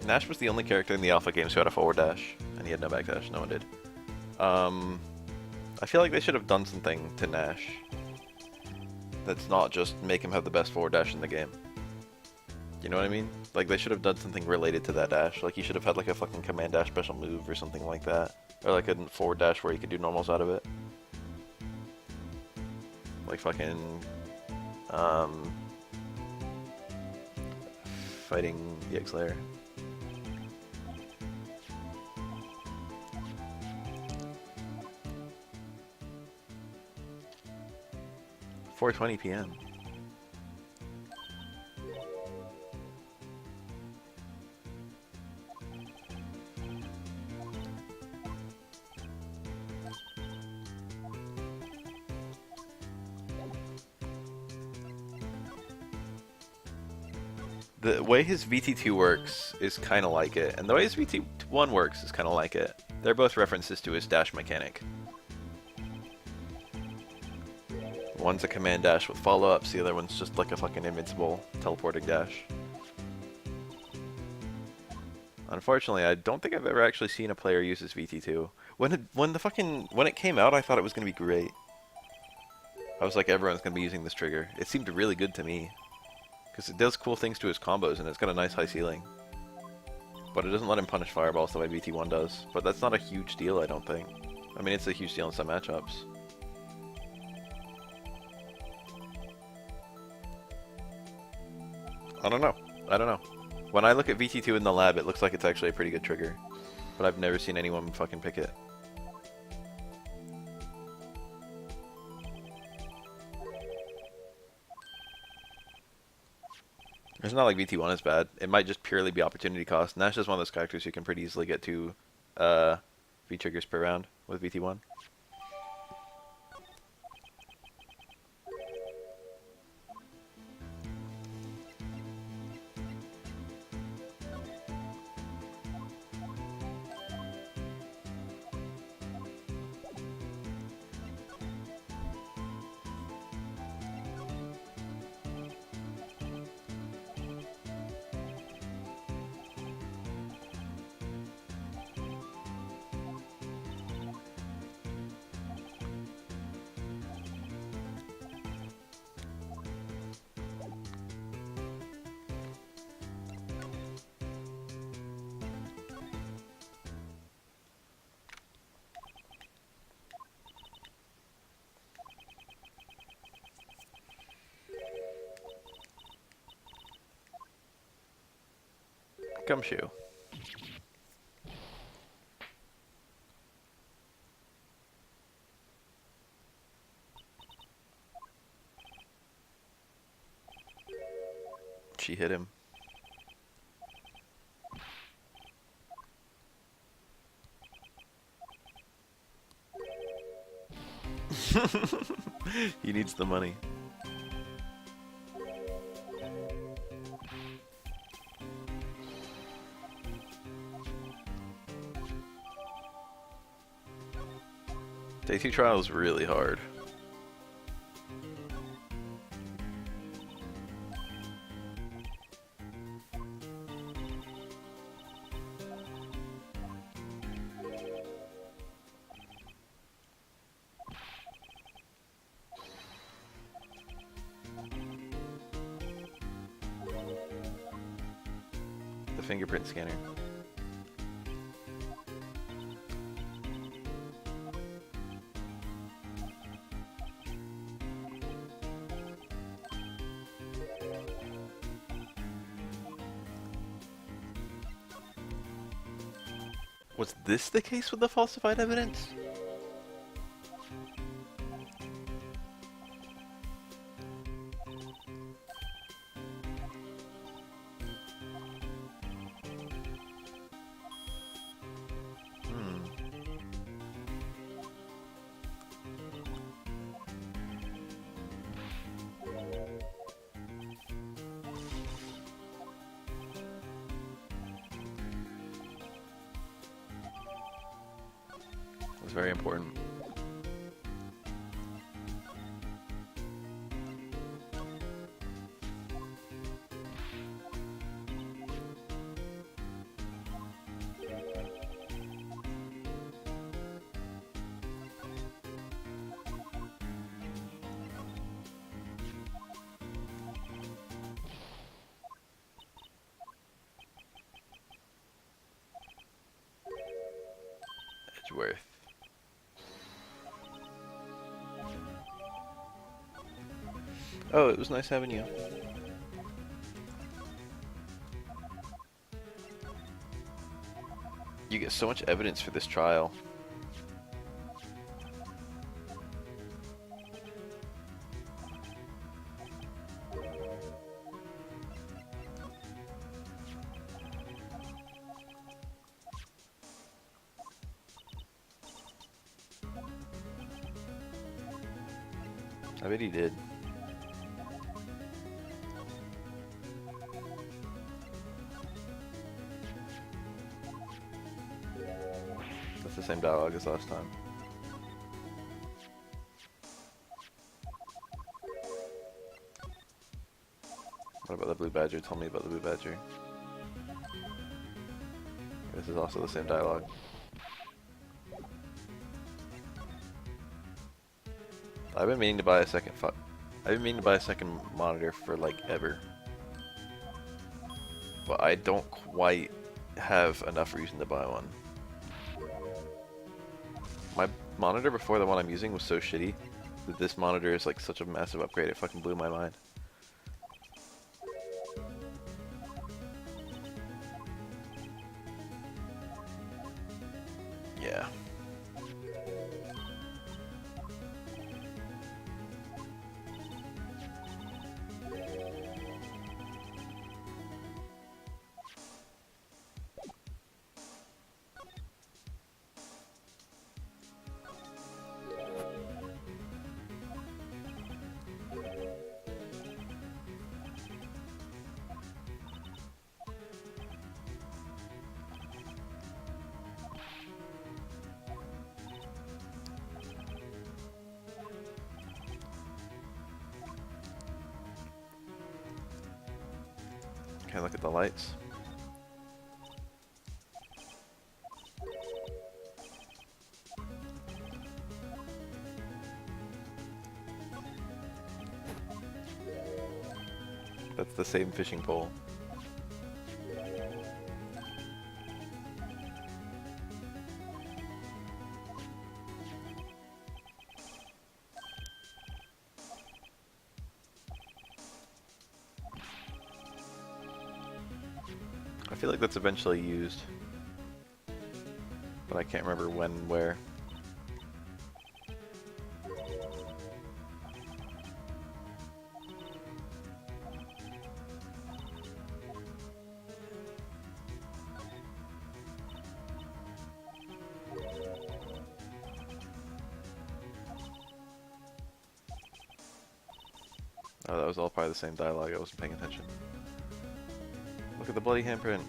Nash was the only character in the alpha games who had a forward dash, and he had no backdash. No one did. I feel like they should have done something to Nash that's not just make him have the best forward dash in the game. You know what I mean? Like, they should have done something related to that dash. Like, he should have had like a fucking command dash special move or something like that. Or like a forward dash where he could do normals out of it. Like fucking... fighting EX Lair. $4:20 p.m. The way his VT2 works is kind of like it, and the way his VT1 works is kind of like it. They're both references to his dash mechanic. One's a command dash with follow-ups, the other one's just like a fucking invincible teleporting dash. Unfortunately, I don't think I've ever actually seen a player use his VT2. When it came out, I thought it was gonna be great. I was like, everyone's gonna be using this trigger. It seemed really good to me. Because it does cool things to his combos, and it's got a nice high ceiling. But it doesn't let him punish fireballs the way VT1 does. But that's not a huge deal, I don't think. I mean, it's a huge deal in some matchups. I don't know. When I look at VT2 in the lab, it looks like it's actually a pretty good trigger. But I've never seen anyone fucking pick it. It's not like VT1 is bad. It might just purely be opportunity cost. Nash is one of those characters who can pretty easily get 2 V triggers per round with VT1. Gumshoe. She hit him. He needs the money. Day 2 trial is really hard. The fingerprint scanner. Was this the case with the falsified evidence? Hmm. It was very important. Edgeworth. Oh, it was nice having you. You get so much evidence for this trial. I bet he did. That's the same dialogue as last time. What about the blue badger? Tell me about the blue badger. This is also the same dialogue. I've been meaning to buy a second monitor for like ever. But I don't quite have enough reason to buy one. My monitor before the one I'm using was so shitty that this monitor is like such a massive upgrade, it fucking blew my mind. Yeah. Can I look at the lights? That's the same fishing pole. I feel like that's eventually used, but I can't remember when, where. Oh, that was all part of the same dialogue. I wasn't paying attention. Look at the bloody handprint.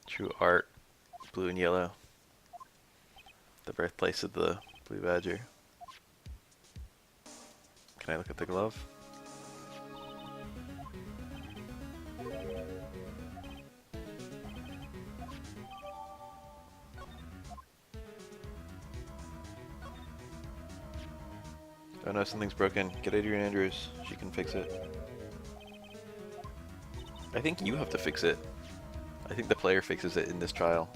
True art, blue and yellow. The birthplace of the blue badger. Can I look at the glove? Oh no, something's broken. Get Adrian Andrews. She can fix it. I think you have to fix it. I think the player fixes it in this trial.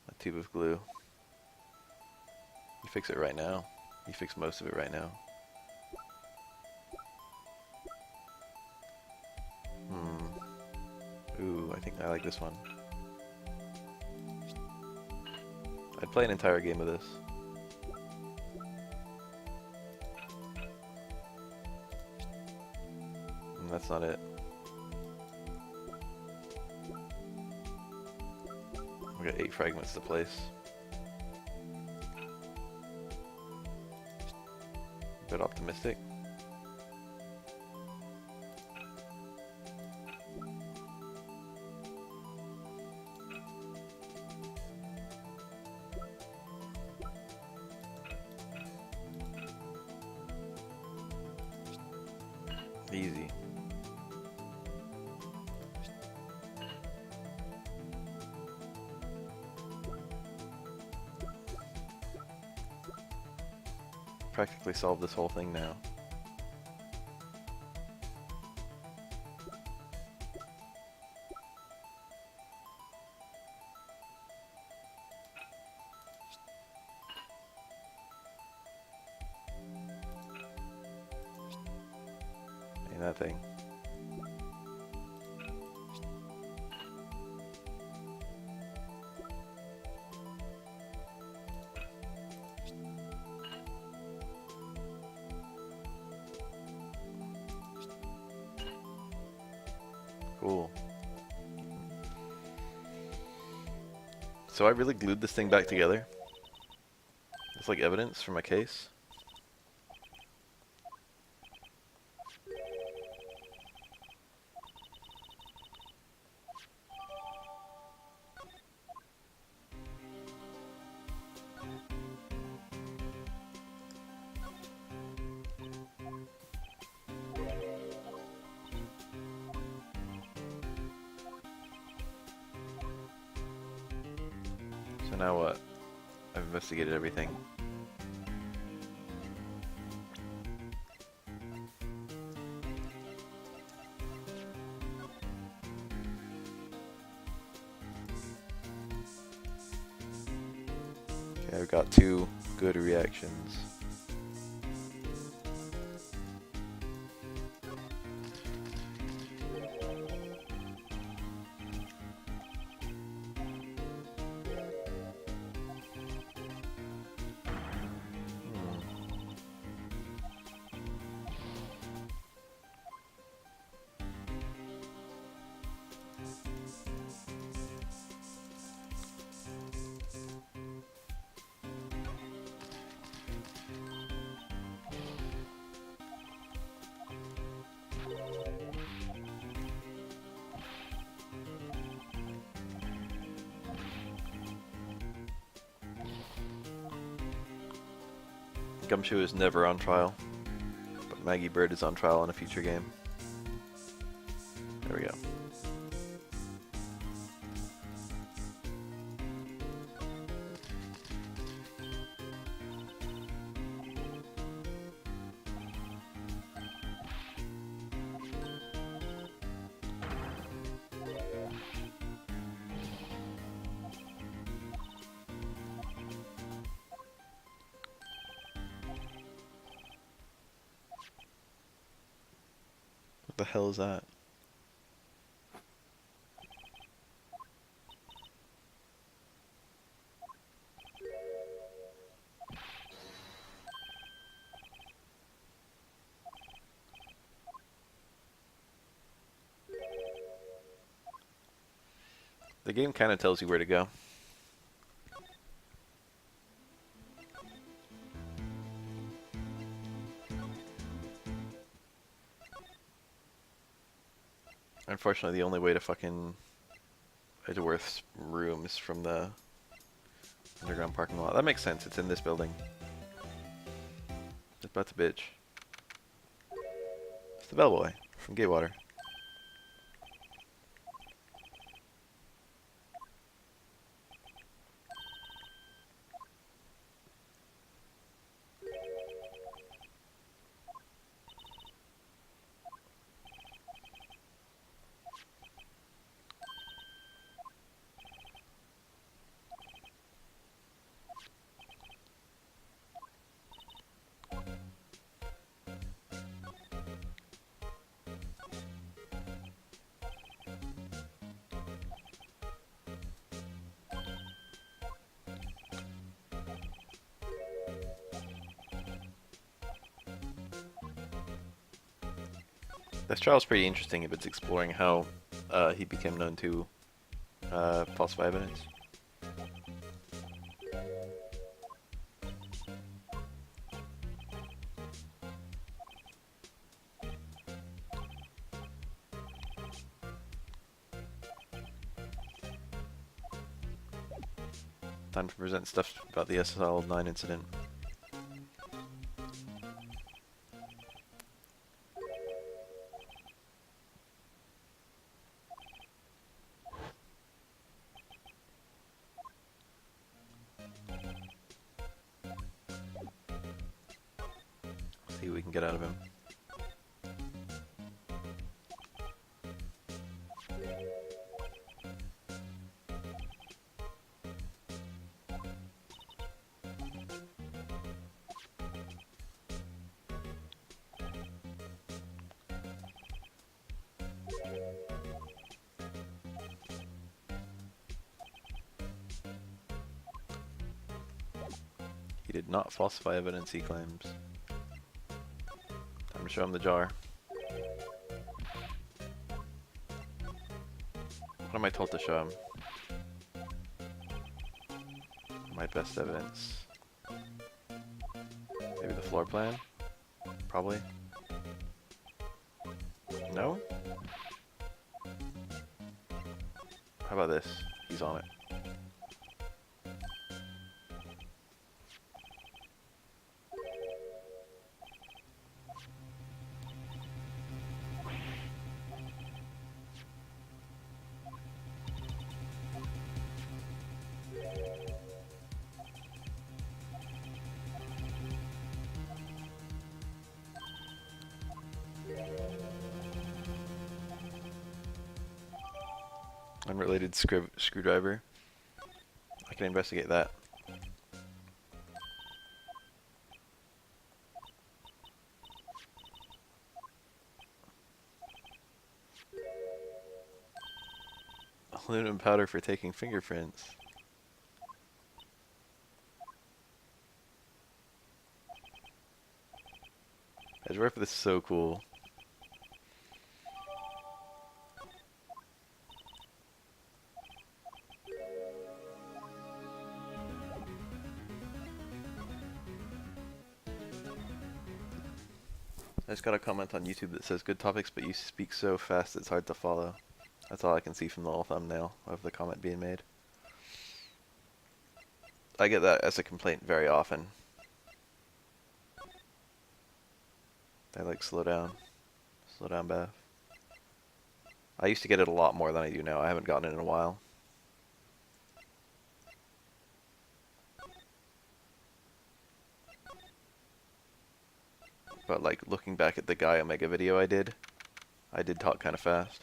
A tube of glue. You fix it right now. You fix most of it right now. Ooh, I think I like this one. I'd play an entire game of this. And that's not it. We got 8 fragments to place. A bit optimistic. Easy. Practically solved this whole thing now. Ain't that thing. Cool. So I really glued this thing back together. It's like evidence for my case. So now what? I've investigated everything. Okay, I've got 2 good reactions. Gumshoe is never on trial, but Maggie Bird is on trial in a future game. There we go. What the hell is that? The game kind of tells you where to go. Unfortunately, the only way to fucking Edgeworth's room is from the underground parking lot. That makes sense. It's in this building. It's about to bitch. It's the bellboy from Gatewater. This trial's pretty interesting if it's exploring how he became known to falsify evidence. Time to present stuff about the SSL-9 incident. See what we can get out of him. He did not falsify evidence, he claims. Time to show him the jar. What am I told to show him? My best evidence. Maybe the floor plan? Probably. No? How about this? He's on it. Unrelated screwdriver. I can investigate that. Aluminum powder for taking fingerprints. I swear this is so cool. I just got a comment on YouTube that says, good topics, but you speak so fast it's hard to follow. That's all I can see from the little thumbnail of the comment being made. I get that as a complaint very often. I like slow down. Slow down, Beth. I used to get it a lot more than I do now. I haven't gotten it in a while. But like looking back at the Guy Omega video I did talk kind of fast.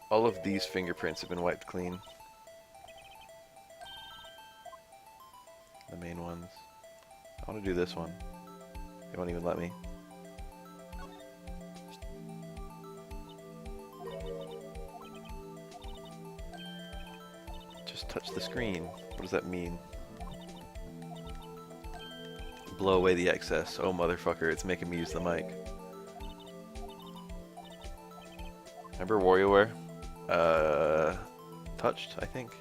All of these fingerprints have been wiped clean. The main ones. I want to do this one. They won't even let me. Just touch the screen. What does that mean? Blow away the excess. Oh motherfucker, it's making me use the mic. Remember WarioWare? Touched, I think.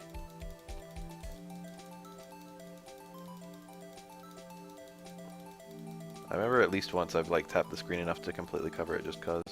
I remember at least once I've like tapped the screen enough to completely cover it just cause.